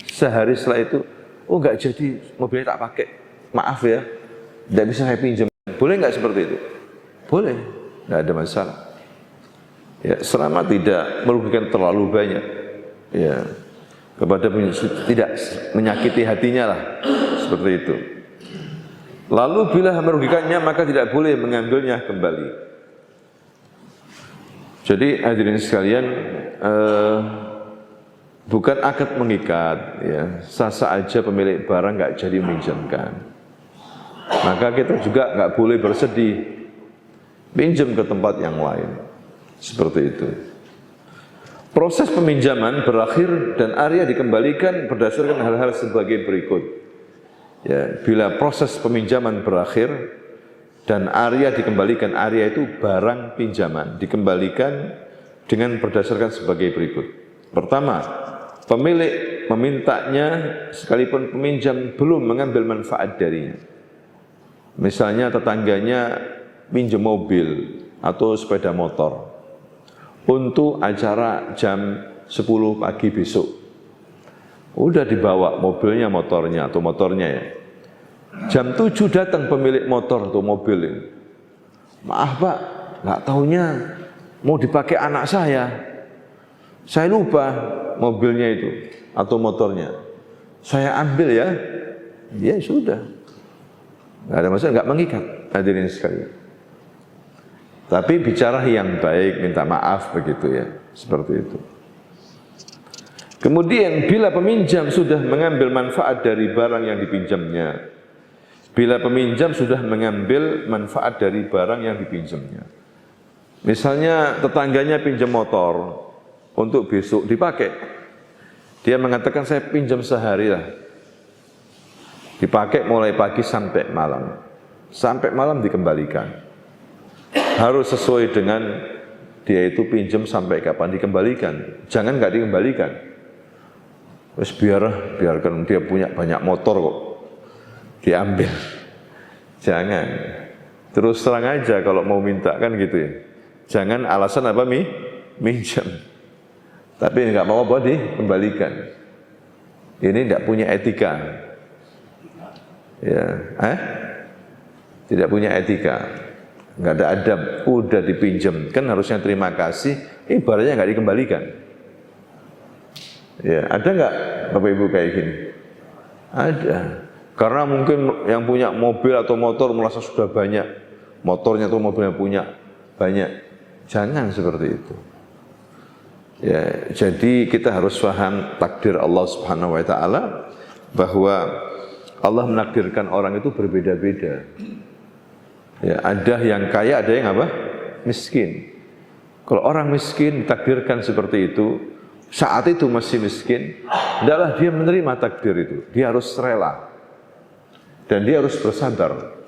sehari setelah itu, oh nggak jadi, mobilnya tak pakai, maaf ya, tidak bisa saya pinjam. Boleh nggak seperti itu? Boleh, nggak ada masalah. Ya, selama tidak merugikan terlalu banyak, ya, kepada tidak menyakiti hatinya lah, seperti itu. Lalu bila merugikannya maka tidak boleh mengambilnya kembali. Jadi hadirin sekalian, bukan akad mengikat, ya, sah-sah aja pemilik barang nggak jadi meminjamkan. Maka kita juga nggak boleh bersedih, pinjam ke tempat yang lain, seperti itu. Proses peminjaman berakhir dan arya dikembalikan berdasarkan hal-hal sebagai berikut. Ya, bila proses peminjaman berakhir dan arya dikembalikan, arya itu barang pinjaman, dikembalikan dengan berdasarkan sebagai berikut. Pertama, pemilik memintanya sekalipun peminjam belum mengambil manfaat darinya. Misalnya tetangganya pinjam mobil atau sepeda motor untuk acara jam 10 pagi besok. Udah dibawa mobilnya, motornya atau motornya ya. Jam 7 datang pemilik motor atau mobil ini. Maaf Pak, nggak taunya mau dipakai anak saya. Saya lupa mobilnya itu atau motornya. Saya ambil ya. Ya sudah. Nggak ada masalah, nggak mengikat, hadirin sekalian. Tapi bicara yang baik, minta maaf begitu ya, seperti itu. Kemudian bila peminjam sudah mengambil manfaat dari barang yang dipinjamnya, bila peminjam sudah mengambil manfaat dari barang yang dipinjamnya, misalnya tetangganya pinjam motor untuk besok dipakai, dia mengatakan saya pinjam sehari lah, dipakai mulai pagi sampai malam dikembalikan. Harus sesuai dengan dia itu pinjam sampai kapan dikembalikan. Jangan nggak dikembalikan. Terus biarkan dia punya banyak motor kok, diambil. Jangan. Terus terang aja kalau mau minta kan gitu ya. Jangan alasan apa minjam. Tapi nggak mau apa dikembalikan. Ini nggak punya etika. Ya, tidak punya etika. Nggak ada adab, udah dipinjam kan harusnya terima kasih, barangnya nggak dikembalikan. Ya, ada nggak Bapak Ibu kayak gini? Ada. Karena mungkin yang punya mobil atau motor merasa sudah banyak, motornya atau mobilnya punya banyak. Jangan seperti itu. Ya, jadi kita harus paham takdir Allah Subhanahu wa taala, bahwa Allah menakdirkan orang itu berbeda-beda. Ya, ada yang kaya, ada yang apa? Miskin. Kalau orang miskin ditakdirkan seperti itu, saat itu masih miskin, hendaklah dia menerima takdir itu. Dia harus rela dan dia harus bersabar.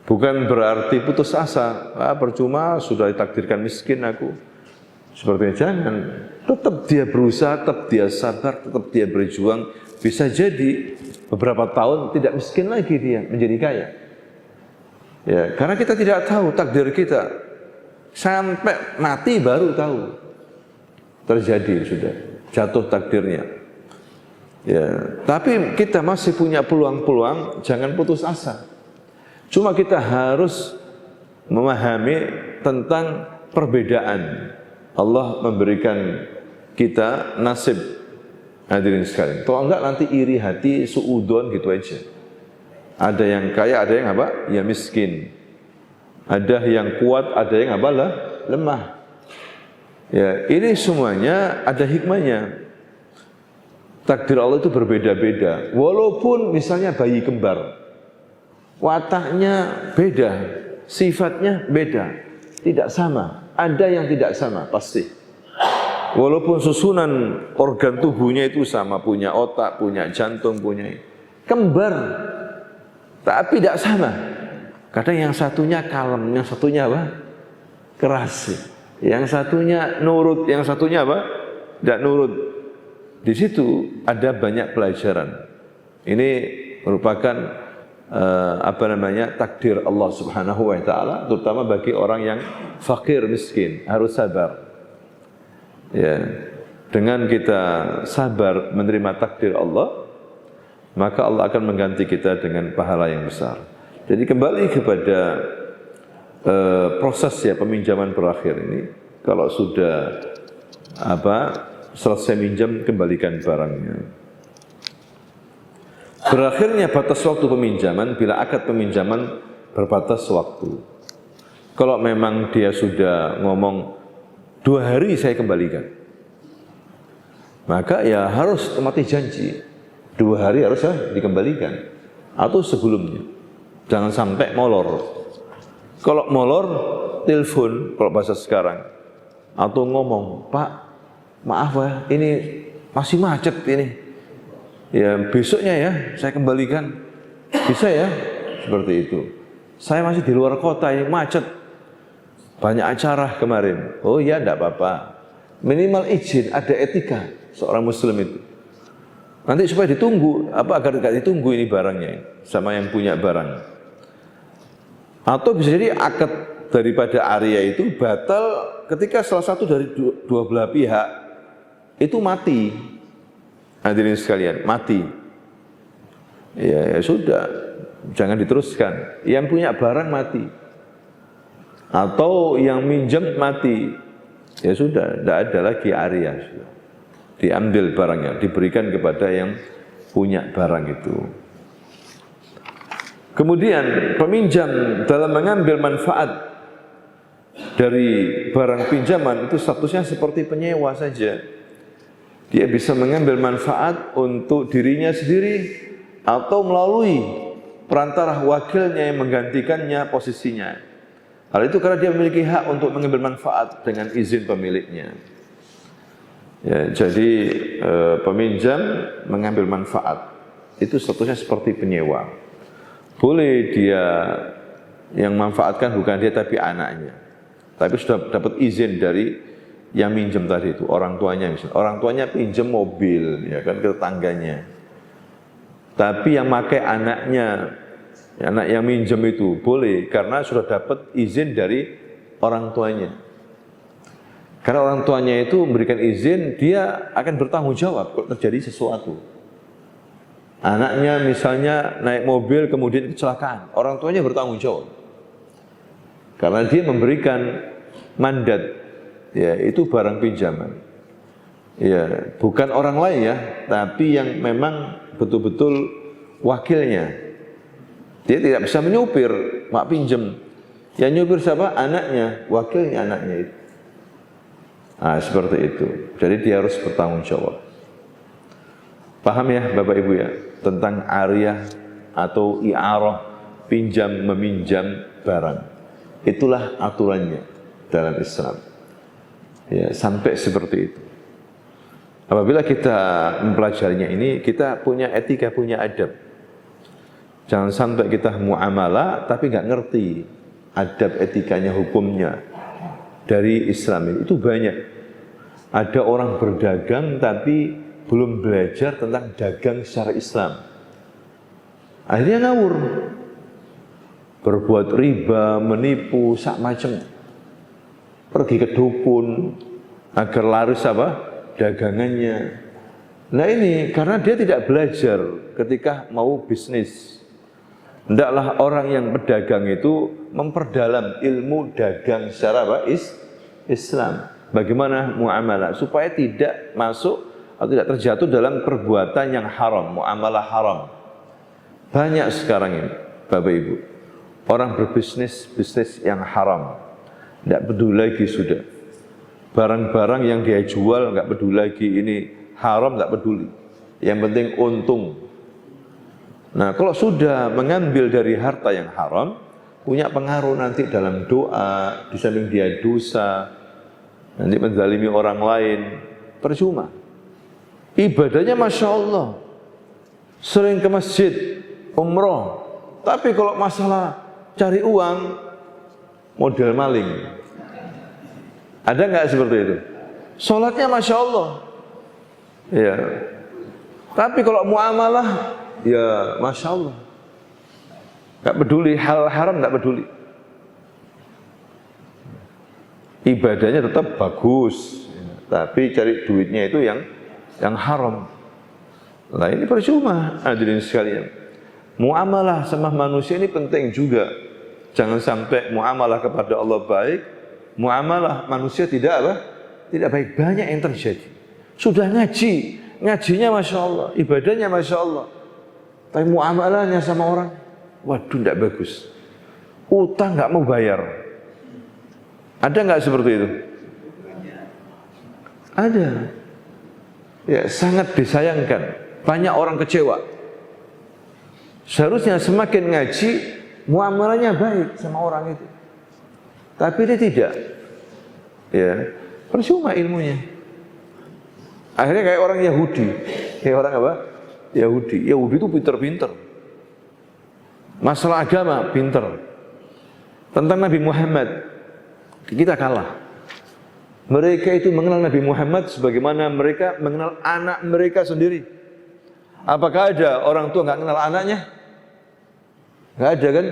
Bukan berarti putus asa, percuma sudah ditakdirkan miskin aku. Sepertinya jangan. Tetap dia berusaha, tetap dia sabar, tetap dia berjuang. Bisa jadi beberapa tahun tidak miskin lagi dia, menjadi kaya. Ya, karena kita tidak tahu takdir kita, sampai mati baru tahu terjadi, sudah jatuh takdirnya. Ya, tapi kita masih punya peluang-peluang, jangan putus asa. Cuma kita harus memahami tentang perbedaan. Allah memberikan kita nasib, hadirin sekalian. Kalau enggak nanti iri hati, suudon gitu aja. Ada yang kaya, ada yang apa? Ya miskin. Ada yang kuat, ada yang apa lah? Lemah. Ya, ini semuanya ada hikmahnya. Takdir Allah itu berbeda-beda. Walaupun misalnya bayi kembar, wataknya beda, sifatnya beda, tidak sama. Ada yang tidak sama pasti. Walaupun susunan organ tubuhnya itu sama, punya otak, punya jantung, punya kembar, tapi tidak sama. Kadang yang satunya kalem, yang satunya apa? Keras. Yang satunya nurut, yang satunya apa? Tidak nurut. Di situ ada banyak pelajaran. Ini merupakan takdir Allah Subhanahu wa taala, terutama bagi orang yang fakir miskin, harus sabar. Ya, dengan kita sabar menerima takdir Allah, maka Allah akan mengganti kita dengan pahala yang besar. Jadi kembali kepada proses ya peminjaman berakhir ini, kalau sudah selesai minjam, kembalikan barangnya. Berakhirnya batas waktu peminjaman bila akad peminjaman berbatas waktu. Kalau memang dia sudah ngomong 2 hari saya kembalikan, maka ya harus mati janji 2 hari harus dikembalikan, atau sebelumnya. Jangan sampai molor. Kalau molor, telepon kalau bahasa sekarang, atau ngomong, Pak, maaf ya, ini masih macet ini. Ya besoknya ya saya kembalikan, bisa ya, seperti itu. Saya masih di luar kota, ini macet, banyak acara kemarin. Oh ya, tidak apa-apa. Minimal izin, ada etika seorang muslim itu. Nanti supaya ditunggu, agar tidak ditunggu ini barangnya sama yang punya barang. Atau bisa jadi akad daripada Arya itu batal ketika salah satu dari dua belah pihak itu mati. Hadirin sekalian, mati. Ya sudah, jangan diteruskan. Yang punya barang mati, atau yang minjem mati, ya sudah, tidak ada lagi Arya. Diambil barangnya, diberikan kepada yang punya barang itu. Kemudian peminjam dalam mengambil manfaat dari barang pinjaman itu statusnya seperti penyewa saja. Dia bisa mengambil manfaat untuk dirinya sendiri atau melalui perantara wakilnya yang menggantikannya posisinya. Hal itu karena dia memiliki hak untuk mengambil manfaat dengan izin pemiliknya. Ya, jadi peminjam mengambil manfaat itu statusnya seperti penyewa. Boleh dia yang manfaatkan bukan dia tapi anaknya, tapi sudah dapat izin dari yang minjem tadi itu, orang tuanya misalnya. Orang tuanya pinjam mobil, ya kan, ke tetangganya. Tapi yang pakai anaknya, anak yang minjem itu boleh karena sudah dapat izin dari orang tuanya. Karena orang tuanya itu memberikan izin, dia akan bertanggung jawab kalau terjadi sesuatu. Anaknya misalnya naik mobil kemudian kecelakaan, orang tuanya bertanggung jawab. Karena dia memberikan mandat, ya itu barang pinjaman. Ya, bukan orang lain ya, tapi yang memang betul-betul wakilnya. Dia tidak bisa menyupir, mak pinjem. Yang nyupir siapa? Anaknya, wakilnya anaknya itu. Nah, seperti itu. Jadi dia harus bertanggung jawab. Paham ya Bapak Ibu ya, tentang ariyah atau i'arah, pinjam meminjam barang. Itulah aturannya dalam Islam. Ya, sampai seperti itu. Apabila kita mempelajarinya ini, kita punya etika, punya adab. Jangan sampai kita muamalah tapi nggak ngerti adab etikanya, hukumnya dari Islam ini. Itu banyak. Ada orang berdagang tapi belum belajar tentang dagang secara Islam. Akhirnya ngawur, berbuat riba, menipu, sak macam. Pergi ke dukun agar laris dagangannya. Nah ini karena dia tidak belajar ketika mau bisnis. Hendaklah orang yang pedagang itu memperdalam ilmu dagang secara Islam. Bagaimana muamalah supaya tidak masuk atau tidak terjatuh dalam perbuatan yang haram, muamalah haram. Banyak sekarang ini, Bapak Ibu, orang berbisnis yang haram. Tidak peduli lagi sudah. Barang-barang yang dia jual nggak peduli lagi, ini haram nggak peduli. Yang penting untung. Nah, kalau sudah mengambil dari harta yang haram, punya pengaruh nanti dalam doa, di samping dia dosa, nanti menzalimi orang lain, percuma. Ibadahnya Masya Allah, sering ke masjid, umroh, tapi kalau masalah cari uang, model maling. Ada nggak seperti itu? Sholatnya Masya Allah, ya. Tapi kalau muamalah, ya Masya Allah, nggak peduli, hal haram nggak peduli. Ibadahnya tetap bagus, tapi cari duitnya itu yang haram. Nah ini percuma, hadirin sekalian. Muamalah sama manusia ini penting juga. Jangan sampai muamalah kepada Allah baik, muamalah manusia tidak apa? Tidak baik. Banyak yang terjadi. Sudah ngaji, ngajinya Masya Allah, ibadahnya Masya Allah, tapi muamalahnya sama orang, waduh tidak bagus. Utang nggak mau bayar. Ada nggak seperti itu? Ada. Ya, sangat disayangkan. Banyak orang kecewa. Seharusnya semakin ngaji, muamalahnya baik sama orang itu. Tapi dia tidak. Ya, percuma ilmunya. Akhirnya kayak orang Yahudi. Kayak orang apa? Yahudi. Yahudi itu pinter-pinter. Masalah agama, pinter. Tentang Nabi Muhammad, kita kalah. Mereka itu mengenal Nabi Muhammad sebagaimana mereka mengenal anak mereka sendiri. Apakah ada orang tua nggak kenal anaknya? Nggak ada kan?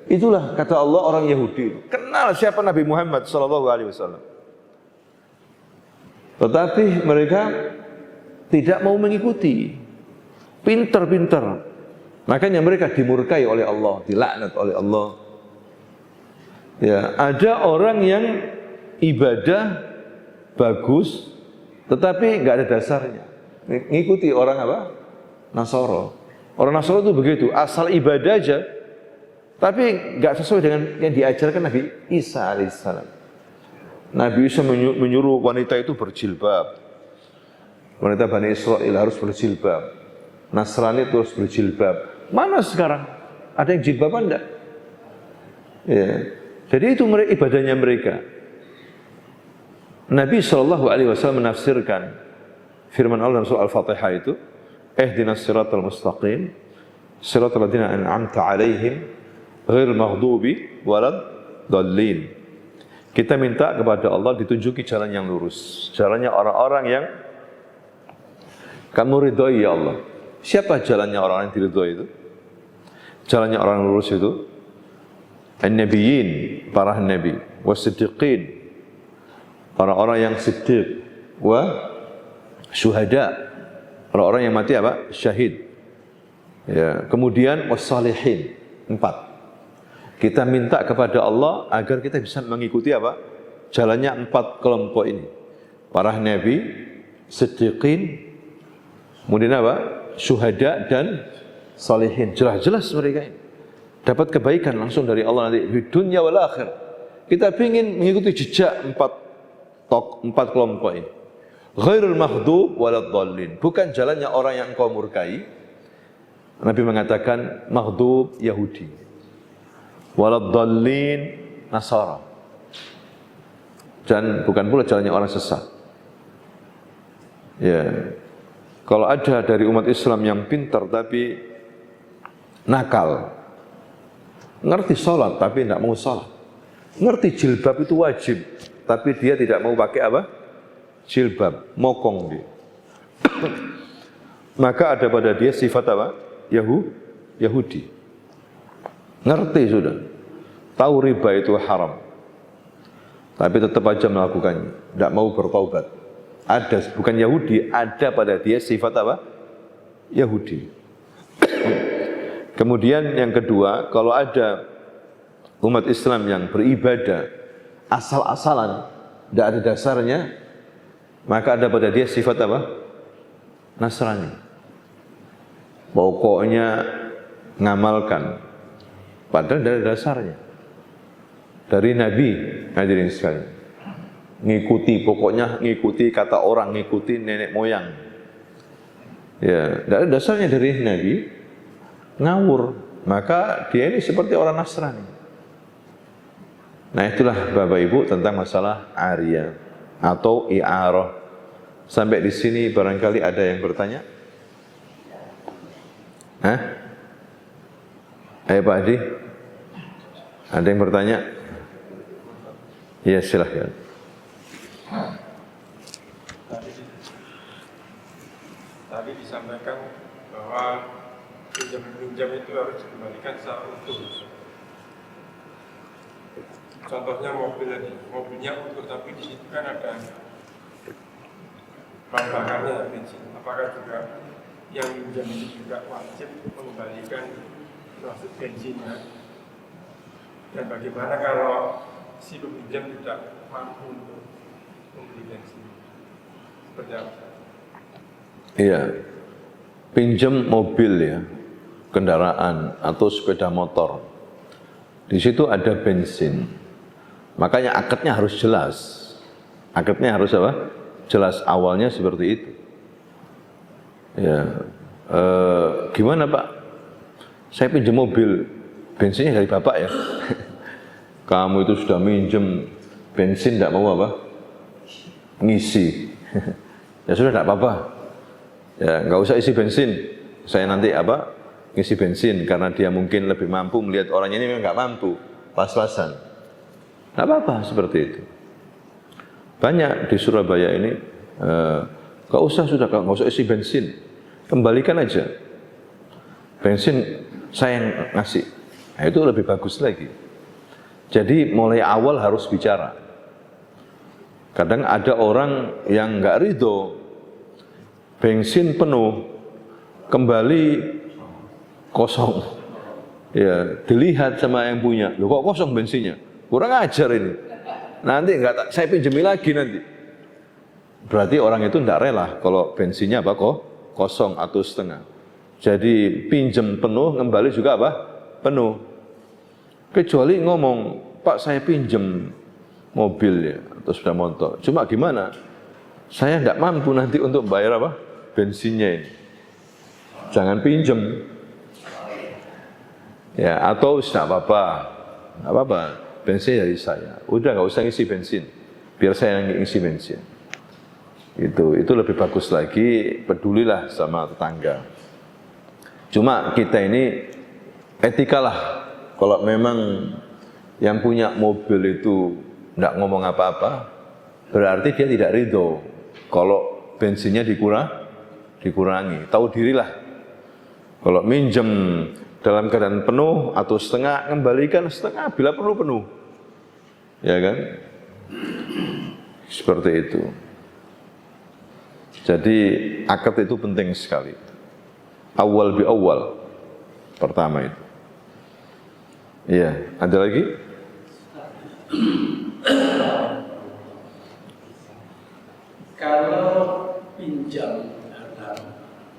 Itulah kata Allah orang Yahudi. Kenal siapa Nabi Muhammad SAW. Tetapi mereka tidak mau mengikuti. Pinter-pinter. Makanya mereka dimurkai oleh Allah, dilaknat oleh Allah. Ya, ada orang yang ibadah bagus, tetapi nggak ada dasarnya. Ngikuti orang apa? Nasoro. Orang Nasoro itu begitu, asal ibadah aja, tapi nggak sesuai dengan yang diajarkan Nabi Isa alaihissalam. Nabi Isa menyuruh wanita itu berjilbab. Wanita Bani Israel harus berjilbab. Nasrani terus berjilbab. Mana sekarang? Ada yang jilbaban enggak? Ya. Jadi itu ibadahnya mereka. Nabi SAW menafsirkan firman Allah dalam surah Al-Fatihah itu, ihdinas siratal mustaqim, siratal ladzina an'amta 'alaihim, ghairil maghdubi waladdallin. Kita minta kepada Allah ditunjuki jalan yang lurus, jalannya orang-orang yang kamu ridhoi ya Allah. Siapa jalannya orang-orang yang diridhoi itu? Jalannya orang lurus itu an-nabiyyin, para nabi, was-siddiqin, orang-orang yang siddiq, wa syuhada, orang-orang yang mati apa? Syahid. Ya, kemudian was-salihin, 4. Kita minta kepada Allah agar kita bisa mengikuti apa? Jalannya 4 kelompok ini. Para nabi, siddiqin, kemudian apa? Syuhada dan salihin. Jelas-jelas mereka ini dapat kebaikan langsung dari Allah nanti di dunia wal akhir. Kita ingin mengikuti jejak 4 kelompok ini. Ghairul maghdub waladdallin, bukan jalannya orang yang engkau murkai. Nabi mengatakan maghdub Yahudi, waladdallin Nasara, dan bukan pula jalannya orang sesat. Ya, kalau ada dari umat Islam yang pintar tapi nakal, ngerti sholat tapi tidak mau sholat, ngerti jilbab itu wajib tapi dia tidak mau pakai apa? Jilbab, mokong dia. Maka ada pada dia sifat apa? Yahudi. Ngerti sudah, tahu riba itu haram, tapi tetap aja melakukannya, tidak mau bertaubat. Ada, bukan Yahudi, ada pada dia sifat apa? Yahudi. Kemudian yang kedua, kalau ada umat Islam yang beribadah asal-asalan, tidak ada dasarnya, maka ada pada dia sifat apa? Nasrani. Pokoknya ngamalkan, padahal dari dasarnya. Dari Nabi, hadirin sekalian. Ngikuti, pokoknya ngikuti kata orang, ngikuti nenek moyang. Ya, tidak ada dasarnya dari Nabi, ngawur. Maka dia ini seperti orang Nasrani. Nah itulah Bapak Ibu tentang masalah ariyah atau i'arah. Sampai di sini barangkali ada yang bertanya? Hah? Ayo Pak Adi, ada yang bertanya? Ya silahkan. Tadi disampaikan bahwa pinjam itu harus dikembalikan secara utuh. Contohnya mobilnya utuh, tapi di situ kan ada bahan bakarnya bensin. Apakah juga yang pinjam itu juga wajib mengembalikan maksud bensinnya? Dan bagaimana kalau si peminjam tidak mampu untuk membeli bensin? Seperti apa? Iya, pinjam mobil ya, kendaraan atau sepeda motor. Di situ ada bensin. Makanya akadnya harus jelas. Akadnya harus apa? Jelas, awalnya seperti itu. Ya, gimana Pak? Saya pinjam mobil, bensinnya dari Bapak ya. Kamu itu sudah minjem bensin, tidak mau apa? Ngisi. Ya sudah, tidak apa-apa. Ya, nggak usah isi bensin. Saya nanti apa? Ngisi bensin karena dia mungkin lebih mampu melihat orangnya ini memang nggak mampu, pas-pasan. Nggak apa-apa seperti itu. Banyak di Surabaya ini, nggak usah isi bensin, kembalikan aja. Bensin saya yang ngasih. Nah, itu lebih bagus lagi. Jadi mulai awal harus bicara. Kadang ada orang yang nggak ridho. Bensin penuh, kembali kosong. Ya, dilihat sama yang punya. Loh kok kosong bensinnya? Kurang ajar ini. Nanti enggak, saya pinjemi lagi nanti. Berarti orang itu tidak rela kalau bensinnya apa kok kosong atau setengah. Jadi pinjam penuh, kembali juga apa? Penuh. Kecuali ngomong, Pak saya pinjam mobil ya atau sepeda motor. Cuma gimana? Saya tidak mampu nanti untuk bayar apa? Bensinnya ini. Jangan pinjam. Ya, atau tidak apa-apa. Tidak apa-apa. Bensin dari saya. Udah nggak usah ngisi bensin. Biar saya yang ngisi bensin. Itu lebih bagus lagi. Pedulilah sama tetangga. Cuma kita ini etika lah. Kalau memang yang punya mobil itu tidak ngomong apa-apa, berarti dia tidak ridho. Kalau bensinnya dikurangi, tahu dirilah. Kalau minjem dalam keadaan penuh atau setengah, kembalikan setengah bila perlu penuh. Ya kan? Seperti itu. Jadi akad itu penting sekali. Awal bi awal. Pertama itu. Iya, ada lagi? Kalau pinjam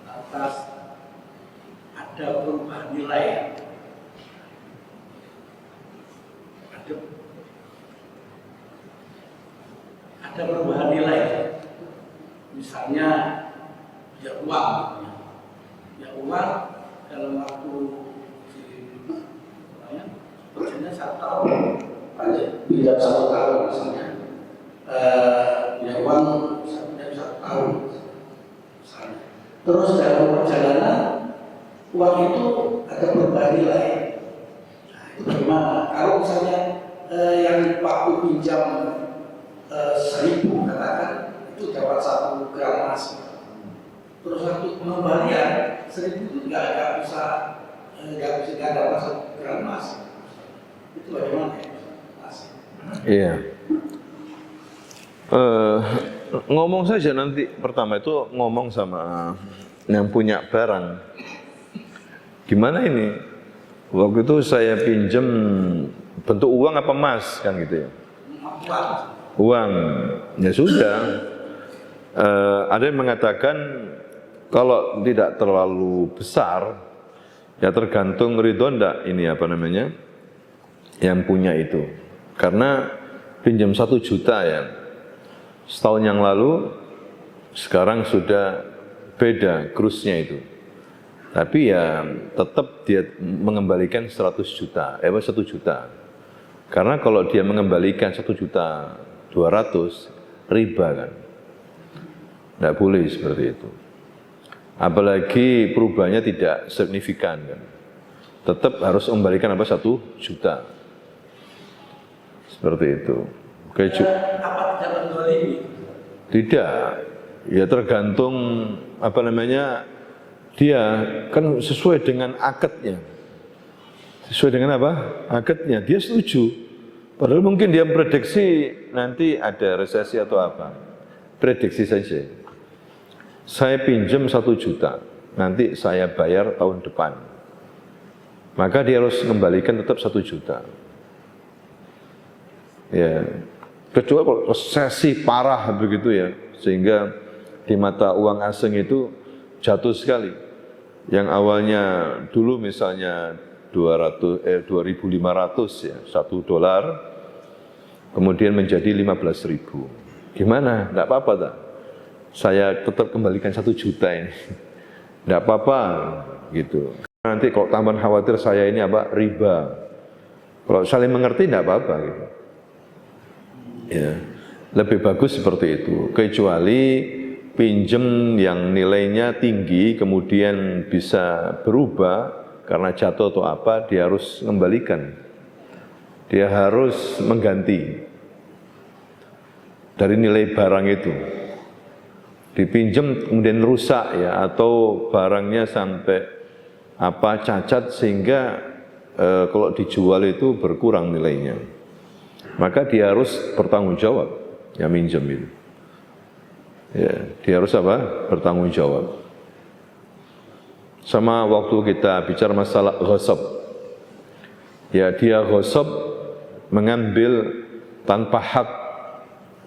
atas ada perubahan nilai, ada perubahan nilai, misalnya ya uang dalam waktu kerjanya 1 tahun, pinjam 1 tahun misalnya, ya uang pinjam 1 tahun misalnya. Terus dalam perjalanan uang itu ada perubahan nilai. Nah, itu bagaimana? Kalau misalnya yang waktu pinjam 1.000 katakan itu dapat 1 gram emas. Terus waktu pengembalian 1.000 itu nggak bisa dapat 1 gram emas. Itu bagaimana ya? Iya. Ngomong saja nanti pertama itu ngomong sama yang punya barang. Gimana ini? Waktu itu saya pinjam bentuk uang apa emas kan gitu ya? Uang. Ya sudah. Ada yang mengatakan kalau tidak terlalu besar, ya tergantung ridho ndak ini apa namanya yang punya itu. Karena pinjam 1 juta ya, setahun yang lalu, sekarang sudah beda krusnya itu. Tapi ya tetap dia mengembalikan 100 juta, 1 juta. Karena kalau dia mengembalikan 1.200.000 riba kan. Tidak boleh seperti itu. Apalagi perubahannya tidak signifikan kan. Tetap harus mengembalikan 1 juta. Seperti itu. Apa tidak mendolimi? Tidak. Ya tergantung dia kan sesuai dengan akadnya. Sesuai dengan apa? Akadnya. Dia setuju. Padahal mungkin dia prediksi nanti ada resesi atau apa. Prediksi saja. Saya pinjam 1 juta. Nanti saya bayar tahun depan. Maka dia harus mengembalikan tetap 1 juta. Ya. Kecuali kalau resesi parah begitu ya. Sehingga di mata uang asing itu jatuh sekali. Yang awalnya dulu misalnya 2.500 ya, $1, kemudian menjadi 15.000. Gimana? Tidak apa-apa tak? Saya tetap kembalikan 1 juta ini. Tidak apa-apa gitu. Nanti kalau tambahan khawatir saya ini riba. Kalau saling mengerti tidak apa-apa gitu. Ya, lebih bagus seperti itu. Kecuali pinjem yang nilainya tinggi kemudian bisa berubah karena jatuh atau apa, dia harus mengembalikan. Dia harus mengganti dari nilai barang itu. Dipinjam kemudian rusak ya, atau barangnya sampai cacat sehingga kalau dijual itu berkurang nilainya. Maka dia harus bertanggung jawab yang minjem itu. Ya, dia harus bertanggung jawab. Sama waktu kita bicara masalah ghasab. Ya, dia ghasab mengambil tanpa hak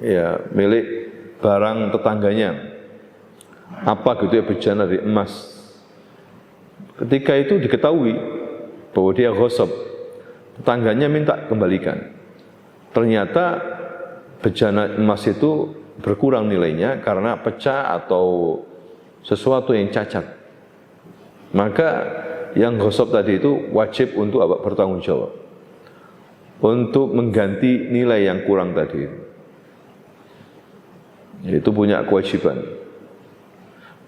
ya milik barang tetangganya. Apa gitu ya, bejana dari emas. Ketika itu diketahui bahwa dia ghasab, tetangganya minta kembalikan. Ternyata bejana emas itu berkurang nilainya karena pecah atau sesuatu yang cacat. Maka yang ghasab tadi itu wajib untuk bertanggung jawab untuk mengganti nilai yang kurang tadi. Itu punya kewajiban.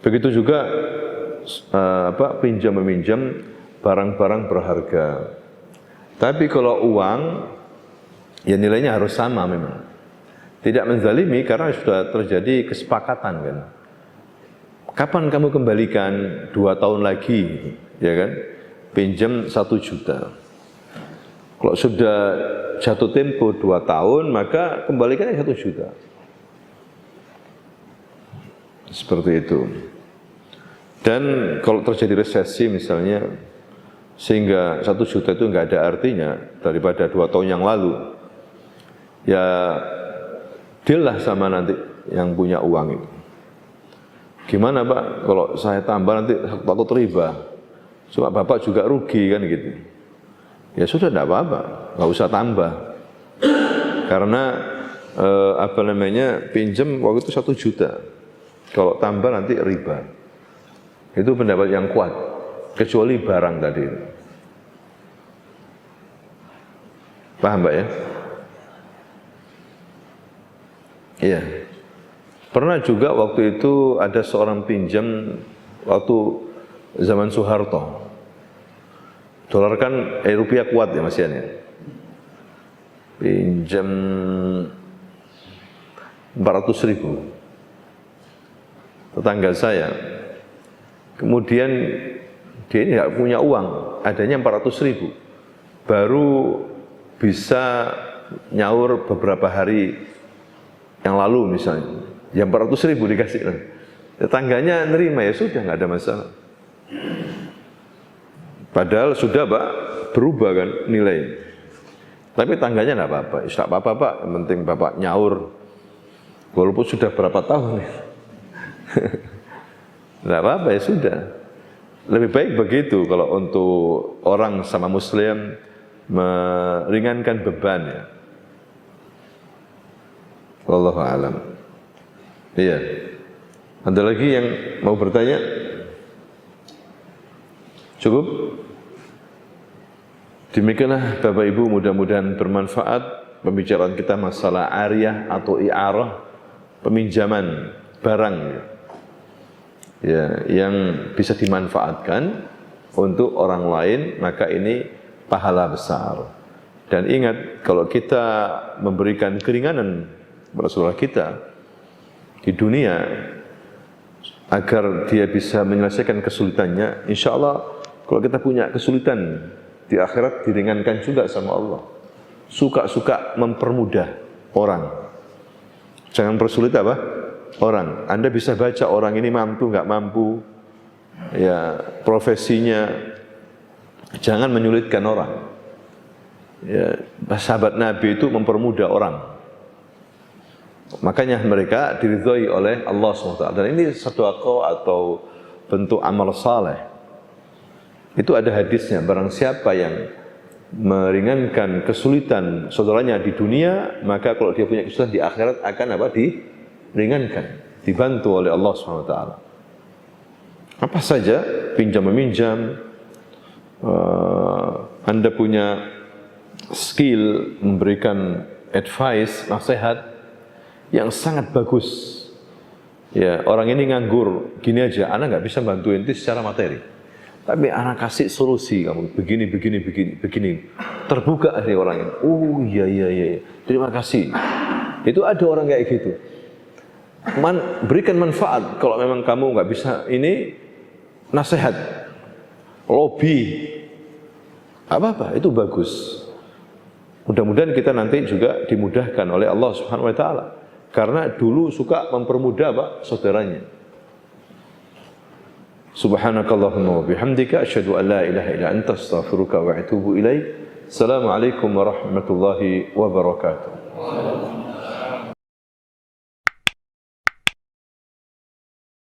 Begitu juga pinjam meminjam barang-barang berharga. Tapi kalau uang ya nilainya harus sama memang. Tidak menzalimi karena sudah terjadi kesepakatan kan. Kapan kamu kembalikan? 2 tahun lagi, ya kan? Pinjam 1 juta. Kalau sudah jatuh tempo 2 tahun, maka kembalikannya 1 juta. Seperti itu. Dan kalau terjadi resesi misalnya, sehingga 1 juta itu nggak ada artinya daripada 2 tahun yang lalu, ya deal lah sama nanti yang punya uang itu. Gimana Pak, kalau saya tambah nanti takut riba, cuma Bapak juga rugi kan gitu. Ya sudah, tidak apa-apa, nggak usah tambah. Karena pinjam waktu itu 1 juta, kalau tambah nanti riba. Itu pendapat yang kuat, kecuali barang tadi. Paham Pak ya? Iya. Pernah juga waktu itu ada seorang pinjam waktu zaman Soeharto. Dolar kan rupiah kuat ya Mas Ian ya. Pinjam 400.000. Tetangga saya. Kemudian dia ini nggak punya uang, adanya 400.000. Baru bisa nyaur beberapa hari yang lalu misalnya. Yang 400.000 dikasih. Tetangganya nerima, ya sudah, nggak ada masalah. Padahal sudah Pak, berubah kan nilai. Tapi tangganya nggak apa-apa. Tidak apa-apa Pak, yang penting Bapak nyaur. Walaupun sudah berapa tahun. Nggak apa-apa, ya sudah. Lebih baik begitu kalau untuk orang sama Muslim meringankan beban ya. Wallahu a'lam. Iya. Ada lagi yang mau bertanya? Cukup? Demikianlah Bapak Ibu, mudah-mudahan bermanfaat pembicaraan kita masalah ariyah atau i'arah, peminjaman barang ya, yang bisa dimanfaatkan untuk orang lain, maka ini pahala besar. Dan ingat, kalau kita memberikan keringanan kepada saudara kita di dunia agar dia bisa menyelesaikan kesulitannya, insya Allah kalau kita punya kesulitan di akhirat diringankan juga sama Allah. Suka-suka mempermudah orang, jangan persulit apa? Orang. Anda bisa baca orang ini mampu nggak mampu, ya profesinya, jangan menyulitkan orang. Ya, sahabat Nabi itu mempermudah orang. Makanya mereka diridhai oleh Allah SWT. Dan ini sedekah atau bentuk amal saleh. Itu ada hadisnya, barang siapa yang meringankan kesulitan saudaranya di dunia, maka kalau dia punya kesulitan di akhirat akan apa? Diringankan, dibantu oleh Allah SWT. Apa saja, pinjam meminjam, Anda punya skill memberikan advice, nasihat yang sangat bagus. Ya, orang ini nganggur, gini aja, anak nggak bisa bantu ente secara materi, tapi anak kasih solusi, kamu begini. Terbuka dari orang ini. Oh iya, terima kasih. Itu ada orang kayak gitu. Berikan manfaat. Kalau memang kamu nggak bisa ini, nasihat, lobby, apa itu bagus. Mudah-mudahan kita nanti juga dimudahkan oleh Allah Subhanahu wa taala. Karena dulu suka mempermudah apa? Saudaranya. Subhanakallahumma wa bihamdika asyhadu an la ilaha illa anta astaghfiruka wa atubu ilaik. Assalamualaikum warahmatullahi wabarakatuh.